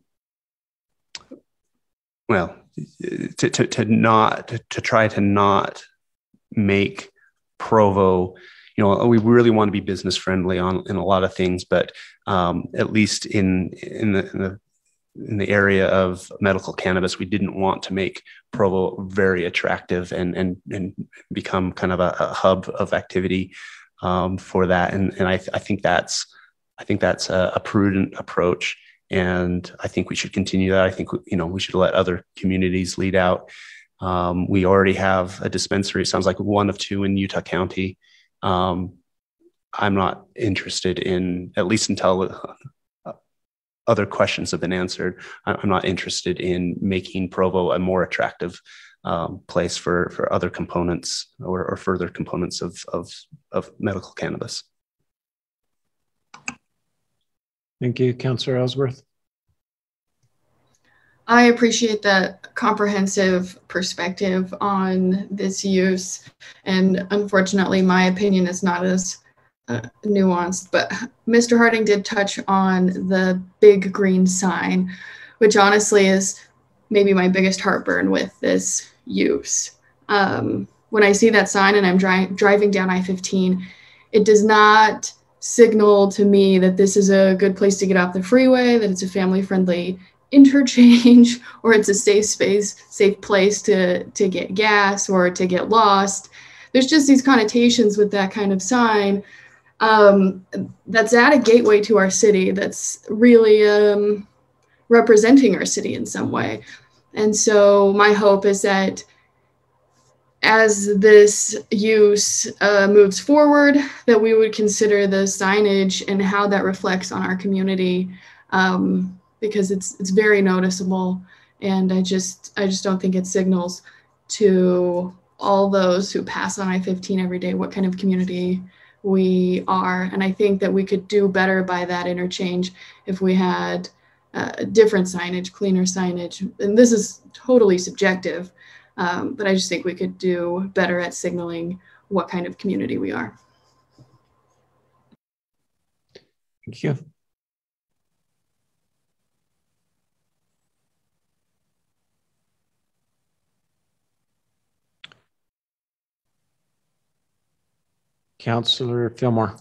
try to not make Provo. We really want to be business friendly in a lot of things, but at least in the area of medical cannabis, we didn't want to make Provo very attractive and become kind of a hub of activity for that. And I think that's a prudent approach, and I think we should continue that. I think we should let other communities lead out. We already have a dispensary. It sounds like one of two in Utah County. I'm not interested in, at least until other questions have been answered, I'm not interested in making Provo a more attractive place for other components or further components of medical cannabis. Thank you, Councilor Ellsworth. I appreciate that comprehensive perspective on this use. And unfortunately, my opinion is not as nuanced, but Mr. Harding did touch on the big green sign, which honestly is maybe my biggest heartburn with this use. When I see that sign and I'm driving down I-15, it does not signal to me that this is a good place to get off the freeway, that it's a family-friendly interchange, or it's a safe place to get gas or to get lost. There's just these connotations with that kind of sign that's at a gateway to our city, that's really representing our city in some way. And so my hope is that as this use moves forward, that we would consider the signage and how that reflects on our community, because it's very noticeable, and I just don't think it signals to all those who pass on I-15 every day what kind of community we are. And I think that we could do better by that interchange if we had different signage, cleaner signage. And this is totally subjective, but I just think we could do better at signaling what kind of community we are. Thank you. Councilor Fillmore.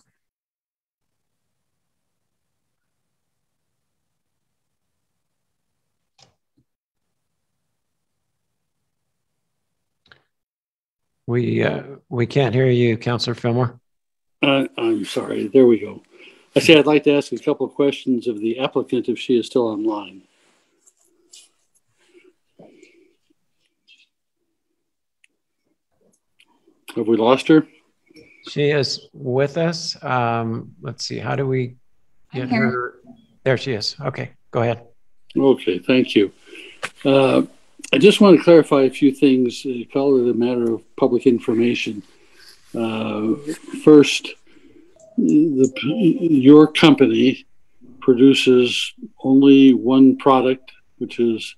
We can't hear you, Councilor Fillmore. I'm sorry. There we go. I say I'd like to ask a couple of questions of the applicant if she is still online. Have we lost her? She is with us. Let's see. How do we get her? There she is. Okay, go ahead. Okay, thank you. I just want to clarify a few things. Call it a matter of public information. First, your company produces only one product, which is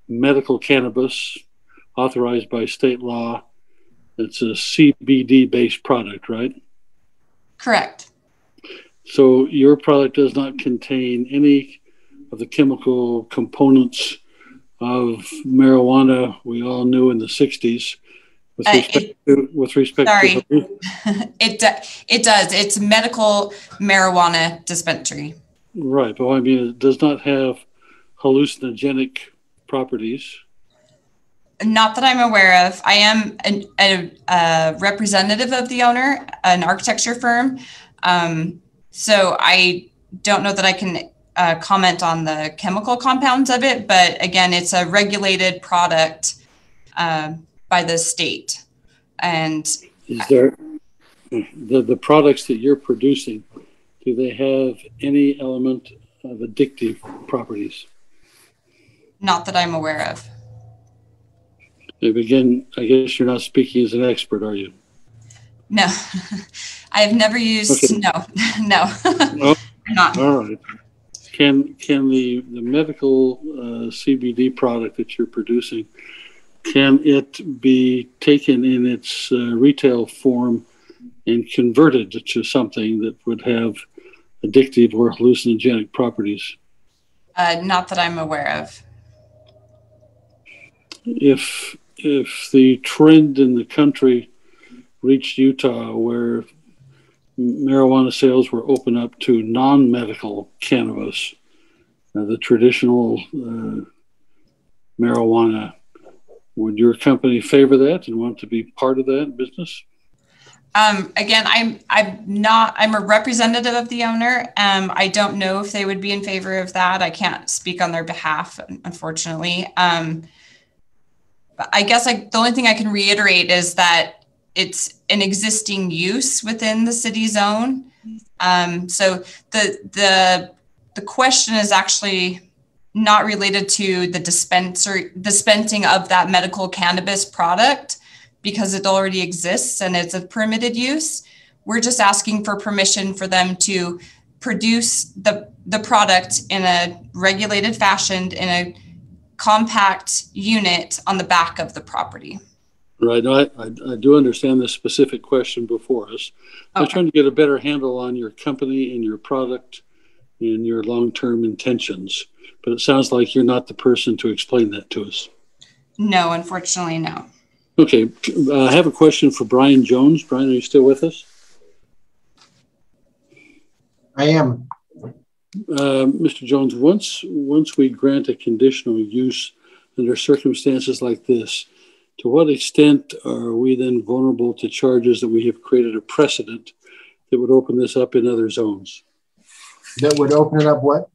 medical cannabis authorized by state law. It's a CBD-based product, right? Correct. So your product does not contain any of the chemical components of marijuana we all knew in the 60s with respect sorry. to it does. It's medical marijuana dispensary. Right, but I mean, it does not have hallucinogenic properties. Not that I'm aware of. I am a representative of the owner, an architecture firm. So I don't know that I can comment on the chemical compounds of it, but again, it's a regulated product by the state. And is there the products that you're producing, do they have any element of addictive properties? Not that I'm aware of. Again, I guess you're not speaking as an expert, are you? No, I have never used, okay. No, well, I'm not. All right. Can the medical CBD product that you're producing, can it be taken in its retail form and converted to something that would have addictive or hallucinogenic properties? Not that I'm aware of. If the trend in the country reached Utah where marijuana sales were open up to non-medical cannabis, the traditional marijuana, would your company favor that and want to be part of that business? Again, I'm a representative of the owner. I don't know if they would be in favor of that. I can't speak on their behalf, unfortunately. But I guess the only thing I can reiterate is that it's an existing use within the city zone. So the question is actually not related to the dispensing of that medical cannabis product, because it already exists and it's a permitted use. We're just asking for permission for them to produce the product in a regulated fashion in a compact unit on the back of the property. Right. No, I do understand this specific question before us. I'm trying to get a better handle on your company and your product and your long-term intentions, but it sounds like you're not the person to explain that to us. No, unfortunately, no. Okay. I have a question for Brian Jones. Brian, are you still with us? I am. Mr. Jones, once we grant a conditional use under circumstances like this, to what extent are we then vulnerable to charges that we have created a precedent that would open this up in other zones? That would open it up what?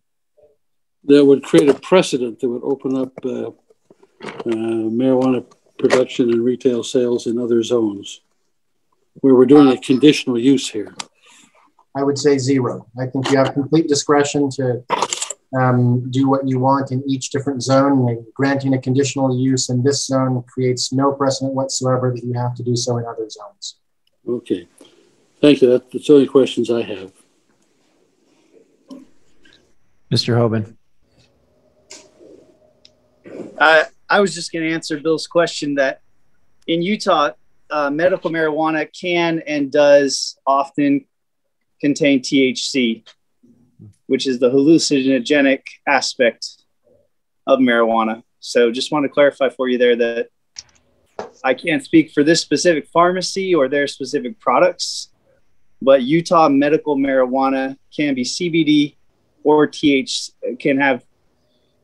That would create a precedent that would open up marijuana production and retail sales in other zones where we're doing a conditional use here. I would say zero. I think you have complete discretion to do what you want in each different zone. And granting a conditional use in this zone creates no precedent whatsoever that you have to do so in other zones. Okay. Thank you. That's the only questions I have. Mr. Hoban. I was just going to answer Bill's question that in Utah, medical marijuana can and does often contain THC, which is the hallucinogenic aspect of marijuana. So just want to clarify for you there that I can't speak for this specific pharmacy or their specific products, but Utah medical marijuana can be CBD or THC, can have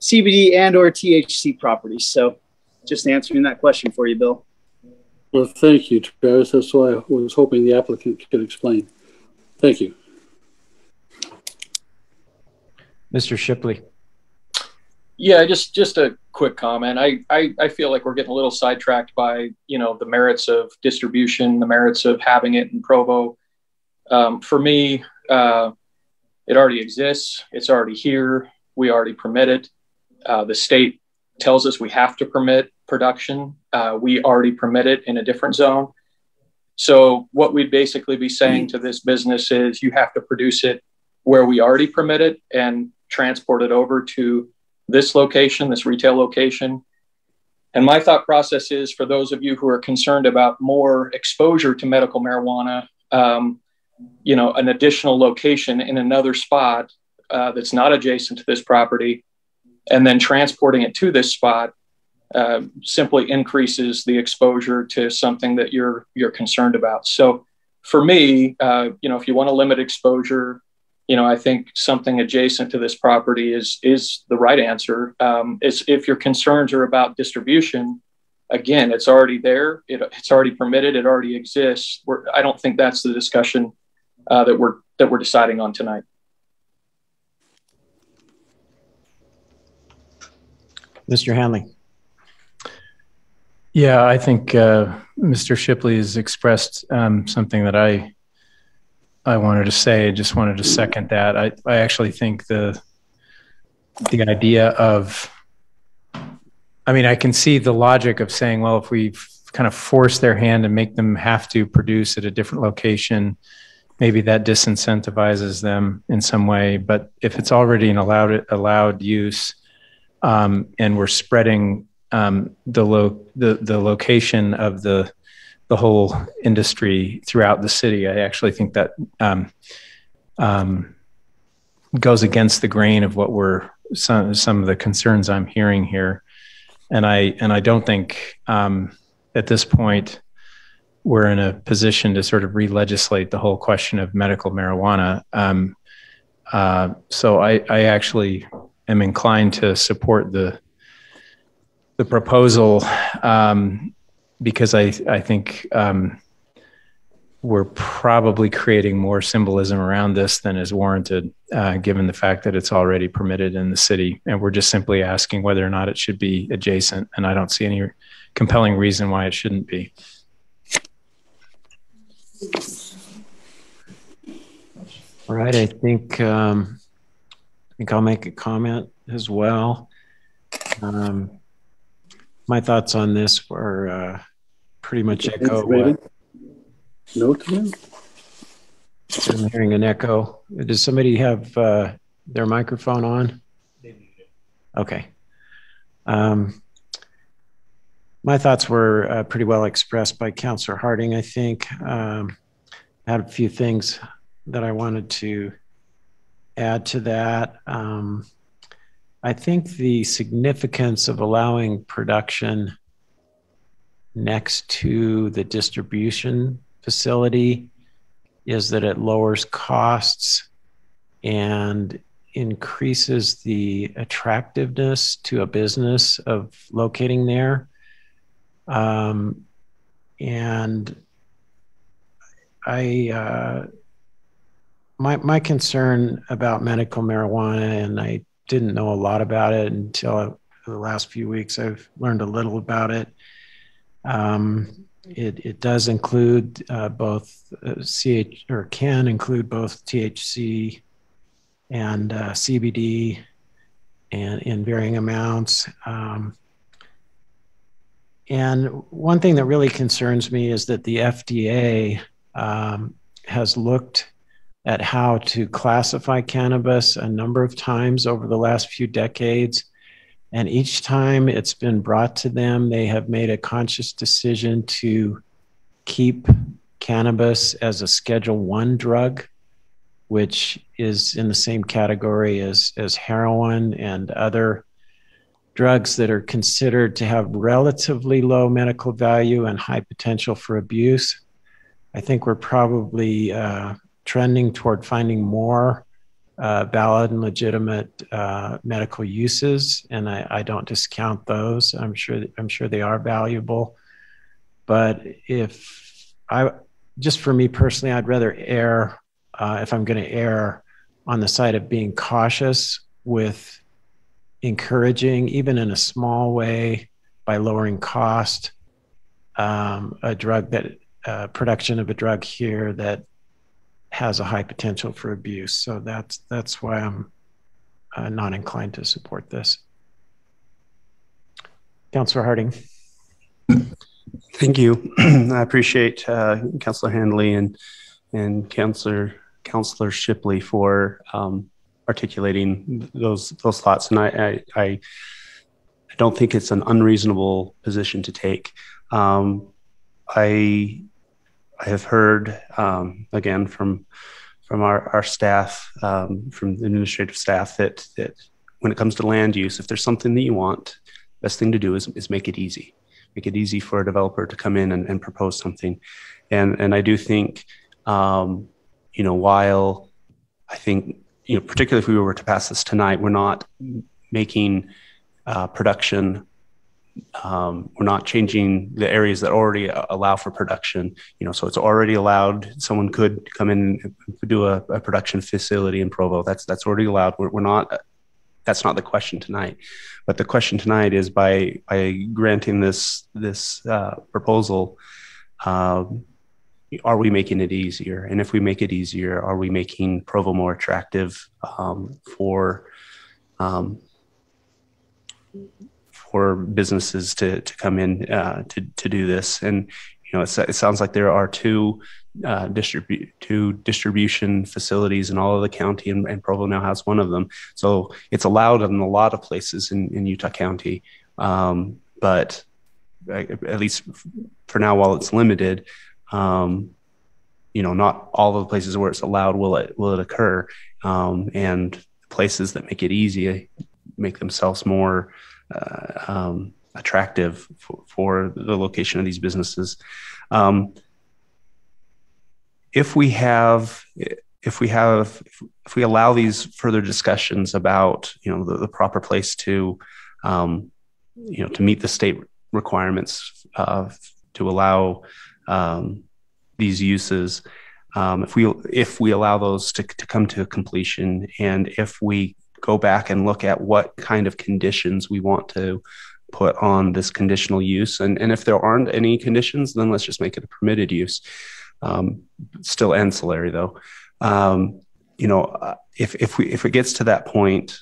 CBD and or THC properties. So just answering that question for you, Bill. Well, thank you, Travis. That's why I was hoping the applicant could explain. Thank you. Mr. Shipley. Yeah, just a quick comment. I feel like we're getting a little sidetracked by, the merits of distribution, the merits of having it in Provo. For me, it already exists. It's already here. We already permit it. The state tells us we have to permit production. We already permit it in a different zone. So what we'd basically be saying to this business is you have to produce it where we already permit it and transport it over to this location, this retail location. And my thought process is, for those of you who are concerned about more exposure to medical marijuana, an additional location in another spot that's not adjacent to this property, and then transporting it to this spot simply increases the exposure to something that you're concerned about. So for me, if you want to limit exposure, I think something adjacent to this property is the right answer. If your concerns are about distribution, again, it's already there. It's already permitted. It already exists. I don't think that's the discussion that we're deciding on tonight. Mr. Hanley. Yeah, I think Mr. Shipley has expressed something that I wanted to say. I just wanted to second that. I actually think the idea of, I can see the logic of saying, well, if we kind of force their hand and make them have to produce at a different location, maybe that disincentivizes them in some way. But if it's already an allowed use, and we're spreading the location of the whole industry throughout the city, I actually think that goes against the grain of what some of the concerns I'm hearing here. And I don't think at this point we're in a position to sort of re-legislate the whole question of medical marijuana. So I actually am inclined to support the proposal because I think we're probably creating more symbolism around this than is warranted, given the fact that it's already permitted in the city. And we're just simply asking whether or not it should be adjacent. And I don't see any compelling reason why it shouldn't be. All right, I think I'll make a comment as well. My thoughts on this were pretty much echo what. No to them? I'm hearing an echo. Does somebody have their microphone on? Okay. My thoughts were pretty well expressed by Councillor Harding, I think. I had a few things that I wanted to add to that. I think the significance of allowing production next to the distribution facility is that it lowers costs and increases the attractiveness to a business of locating there. And my concern about medical marijuana, and I didn't know a lot about it until the last few weeks, I've learned a little about it. It does include both can include both THC and CBD and in varying amounts. And one thing that really concerns me is that the FDA has looked at how to classify cannabis a number of times over the last few decades. And each time it's been brought to them, they have made a conscious decision to keep cannabis as a Schedule I drug, which is in the same category as heroin and other drugs that are considered to have relatively low medical value and high potential for abuse. I think we're probably trending toward finding more valid and legitimate medical uses, and I don't discount those. I'm sure they are valuable, but just for me personally, I'd rather err if I'm going to err on the side of being cautious with encouraging, even in a small way, by lowering cost, a drug that production of a drug here that has a high potential for abuse. So that's why I'm not inclined to support this. Councilor Harding. Thank you. I appreciate Councilor Handley and Councilor Shipley for articulating those thoughts. And I don't think it's an unreasonable position to take. I have heard again from our staff, from the administrative staff, that when it comes to land use, if there's something that you want, best thing to do is make it easy. Make it easy for a developer to come in and propose something. And I do think, while I think, particularly if we were to pass this tonight, we're not making production, we're not changing the areas that already allow for production, so it's already allowed. Someone could come in and do a production facility in Provo. That's already allowed. We're not, that's not the question tonight. But the question tonight is, by granting this proposal, are we making it easier? And if we make it easier, are we making Provo more attractive for businesses to come in to do this? And it sounds like there are two distribution facilities in all of the county, and Provo now has one of them. So it's allowed in a lot of places in Utah County, but at least for now, while it's limited, not all of the places where it's allowed will it occur, and places that make it easy make themselves more attractive for the location of these businesses. If we allow these further discussions about the proper place to meet the state requirements to allow these uses, if we allow those to come to completion, and if we go back and look at what kind of conditions we want to put on this conditional use, and if there aren't any conditions, then let's just make it a permitted use. Still ancillary though. If it gets to that point,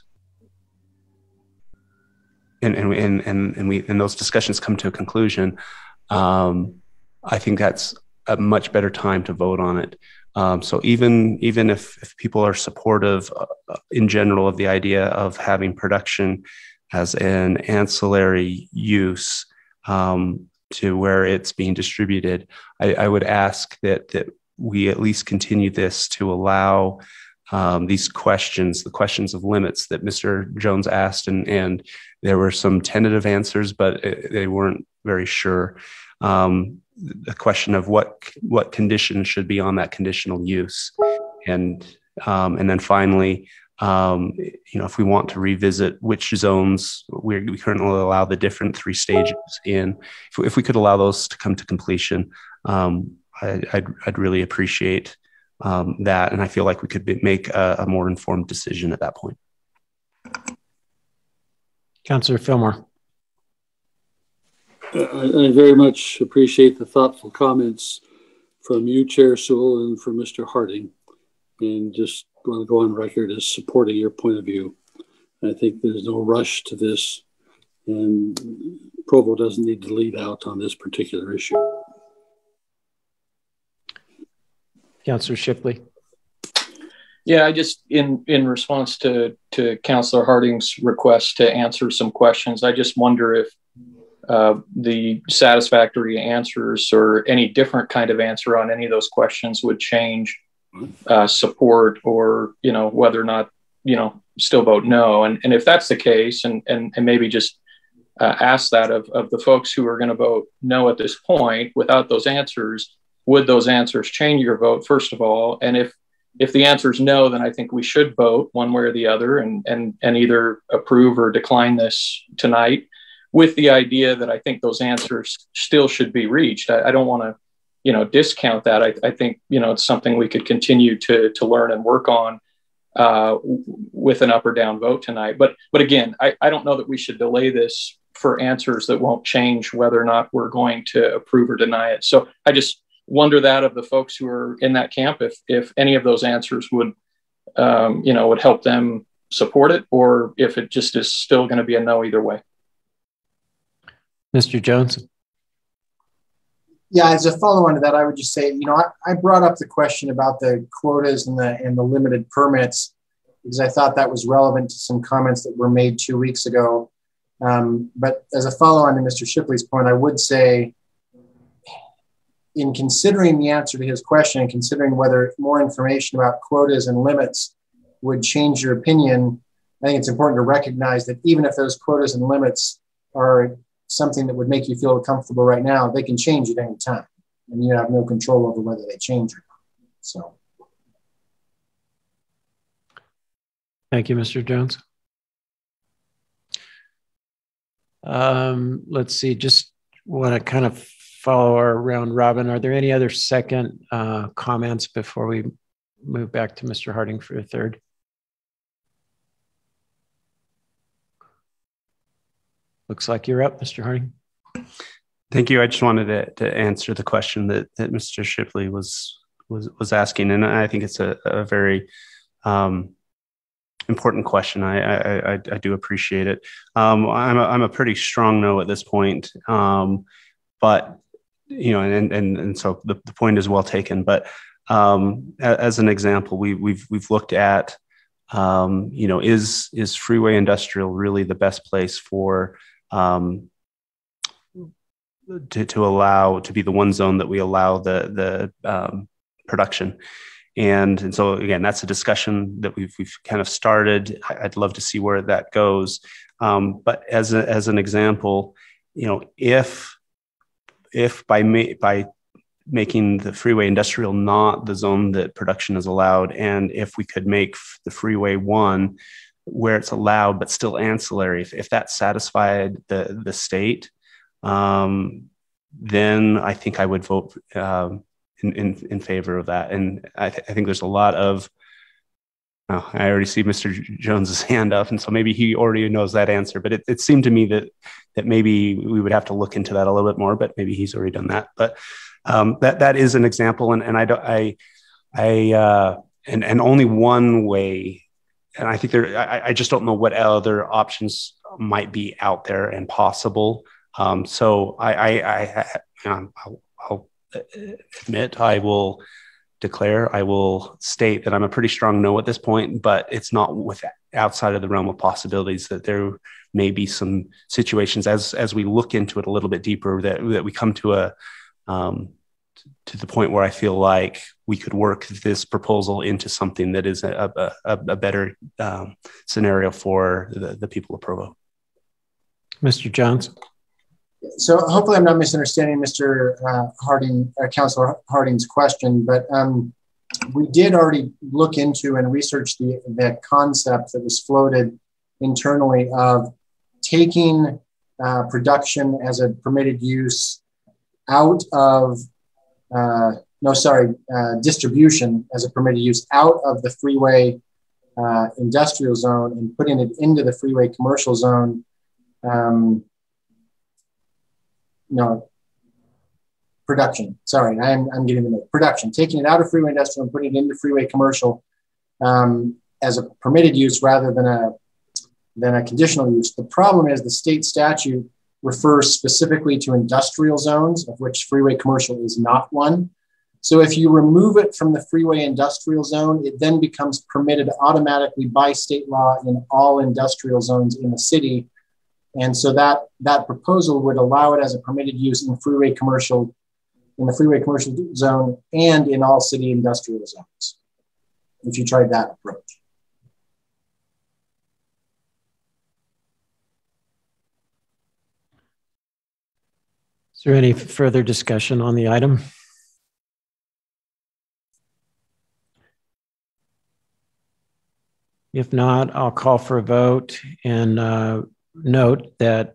and those discussions come to a conclusion, I think that's a much better time to vote on it. So even if people are supportive in general of the idea of having production as an ancillary use to where it's being distributed, I would ask that we at least continue this to allow these questions, the questions of limits that Mr. Jones asked, and there were some tentative answers, but they weren't very sure. The question of what conditions should be on that conditional use, and then finally, if we want to revisit which zones we currently allow the different 3 stages in, if we could allow those to come to completion, I'd really appreciate that, and I feel like we could make a more informed decision at that point. Councilor Fillmore. I very much appreciate the thoughtful comments from you, Chair Sewell, and from Mr. Harding, and just want to go on record as supporting your point of view. I think there's no rush to this, and Provo doesn't need to lead out on this particular issue. Councilor Shipley. Yeah, I just, in response to Councilor Harding's request to answer some questions, I just wonder if the satisfactory answers or any different kind of answer on any of those questions would change support, or whether or not still vote no. And if that's the case, and maybe just ask that of the folks who are going to vote no at this point without those answers, would those answers change your vote, first of all? And if the answer is no, then I think we should vote one way or the other and either approve or decline this tonight, with the idea that I think those answers still should be reached. I don't want to, discount that. I think, it's something we could continue to learn and work on with an up or down vote tonight. But again, I don't know that we should delay this for answers that won't change whether or not we're going to approve or deny it. So I just wonder that of the folks who are in that camp, if any of those answers would, would help them support it, or if it just is still going to be a no either way. Mr. Jones. Yeah, as a follow-on to that, I would just say, I brought up the question about the quotas and the limited permits because I thought that was relevant to some comments that were made 2 weeks ago. But as a follow-on to Mr. Shipley's point, I would say, in considering the answer to his question and considering whether more information about quotas and limits would change your opinion, I think it's important to recognize that even if those quotas and limits are something that would make you feel comfortable right now, they can change at any time, and you have no control over whether they change or not. So, thank you, Mr. Jones. Let's see, just want to kind of follow our round robin. Are there any other second comments before we move back to Mr. Harding for a third? Looks like you're up, Mr. Harding. Thank you. I just wanted to answer the question that Mr. Shipley was asking, and I think it's a very important question. I do appreciate it. I'm a pretty strong no at this point, but and so the point is well taken. But as an example, we've looked at is freeway industrial really the best place for to be the one zone that we allow the production. And so again, that's a discussion that we've kind of started. I'd love to see where that goes. But as an example, if by making the freeway industrial not the zone that production is allowed, and if we could make the freeway one where it's allowed but still ancillary, if that satisfied the state, then I think I would vote in favor of that. And I think there's a lot of, I already see Mr. Jones's hand up, and so maybe he already knows that answer, but it seemed to me that maybe we would have to look into that a little bit more, but maybe he's already done that. But that is an example, and and only one way. And I think I just don't know what other options might be out there and possible. So I'll admit, I will state that I'm a pretty strong no at this point, but it's not outside of the realm of possibilities that there may be some situations as we look into it a little bit deeper that we come to to the point where I feel like we could work this proposal into something that is a better scenario for the people of Provo. Mr. Jones. So hopefully I'm not misunderstanding Mr. Harding, Councilor Harding's question, but we did already look into and research the concept that was floated internally of taking production as a permitted use out of distribution as a permitted use out of the freeway industrial zone and putting it into the freeway commercial zone. Production. Sorry, I'm getting the name. Production. Taking it out of freeway industrial and putting it into freeway commercial as a permitted use rather than a conditional use. The problem is the state statute refers specifically to industrial zones, of which freeway commercial is not one. So if you remove it from the freeway industrial zone, it then becomes permitted automatically by state law in all industrial zones in the city. And so that proposal would allow it as a permitted use in the freeway commercial zone and in all city industrial zones, if you tried that approach. Is there any further discussion on the item? If not, I'll call for a vote and note that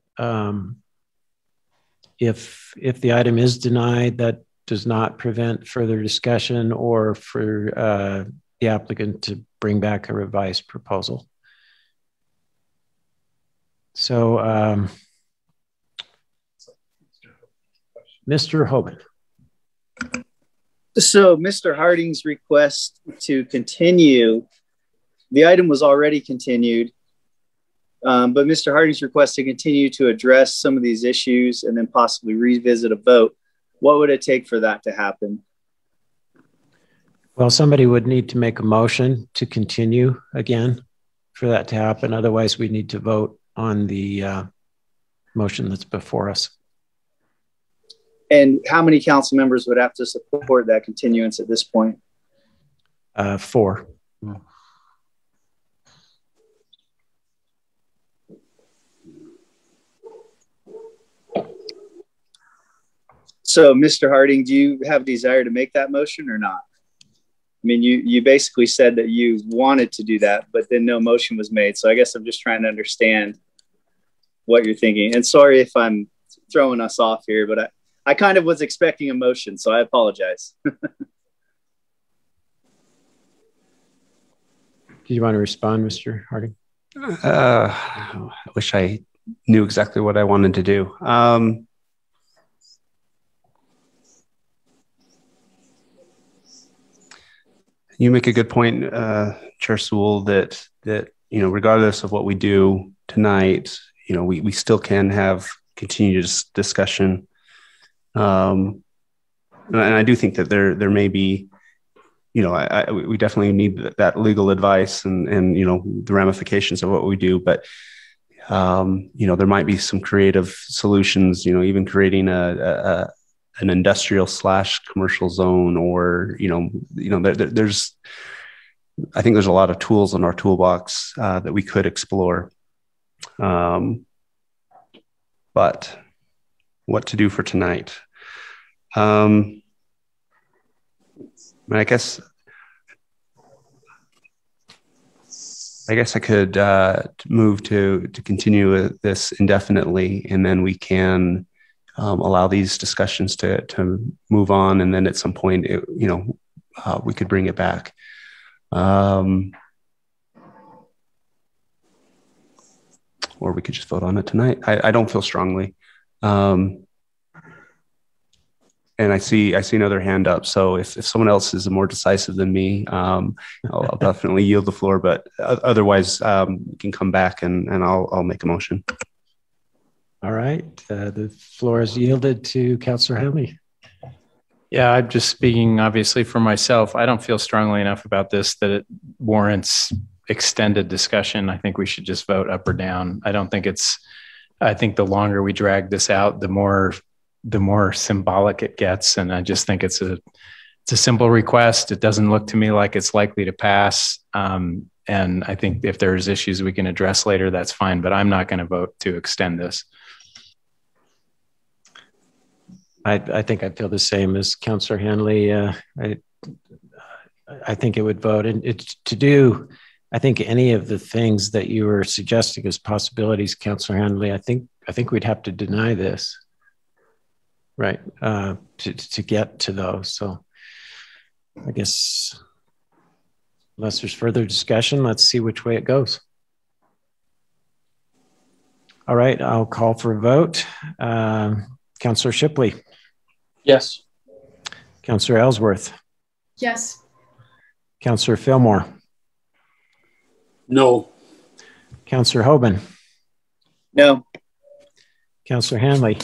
if the item is denied, that does not prevent further discussion or for the applicant to bring back a revised proposal. So, Mr. Hoban. So Mr. Harding's request to continue, the item was already continued, but Mr. Harding's request to continue to address some of these issues and then possibly revisit a vote, what would it take for that to happen? Well, somebody would need to make a motion to continue again for that to happen. Otherwise, we need to vote on the motion that's before us. And how many council members would have to support that continuance at this point? 4. So, Mr. Harding, do you have a desire to make that motion or not? I mean, you basically said that you wanted to do that, but then no motion was made. So I guess I'm just trying to understand what you're thinking. And sorry if I'm throwing us off here, but I kind of was expecting a motion, so I apologize. Do you want to respond, Mr. Harding? I wish I knew exactly what I wanted to do. You make a good point, Chair Sewell, that regardless of what we do tonight, we still can have continuous discussion. And I do think that there may be, we definitely need that legal advice and the ramifications of what we do. But there might be some creative solutions. Even creating an industrial / commercial zone, or there's I think there's a lot of tools in our toolbox that we could explore. But what to do for tonight? I guess I could move to continue this indefinitely, and then we can allow these discussions to move on, and then at some point, we could bring it back. Or we could just vote on it tonight. I don't feel strongly. And I see another hand up. So if someone else is more decisive than me, I'll definitely yield the floor. But otherwise, we can come back and I'll make a motion. All right. The floor is yielded to Councilor Henley. Yeah, I'm just speaking obviously for myself. I don't feel strongly enough about this that it warrants extended discussion. I think we should just vote up or down. I think the longer we drag this out, the more symbolic it gets. And I just think it's a simple request. It doesn't look to me like it's likely to pass. And I think if there's issues we can address later, that's fine, but I'm not going to vote to extend this. I think I feel the same as Councilor Henley. I think it would vote, and it's to do, I think, any of the things that you were suggesting as possibilities, Councilor Henley. I think we'd have to deny this, right? To get to those. So I guess unless there's further discussion, let's see which way it goes. All right, I'll call for a vote. Councilor Shipley. Yes. Councilor Ellsworth. Yes. Councilor Fillmore. No. Councilor Hoban. No. Councilor Hanley.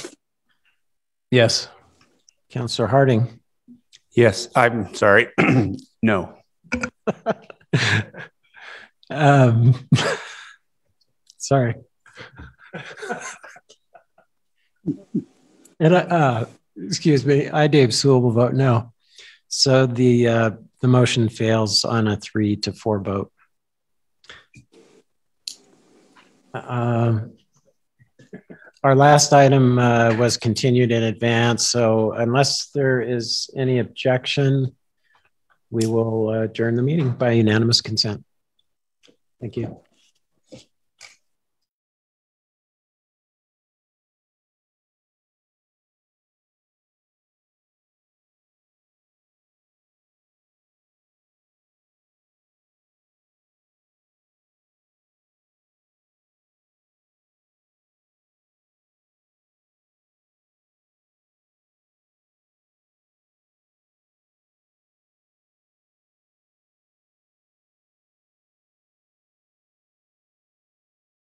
Yes. Councilor Harding. Yes. I'm sorry. No. Sorry. And excuse me, I, Dave Sewell, will vote no. So the motion fails on a 3-4 vote. Our last item was continued in advance. So unless there is any objection, we will adjourn the meeting by unanimous consent. Thank you.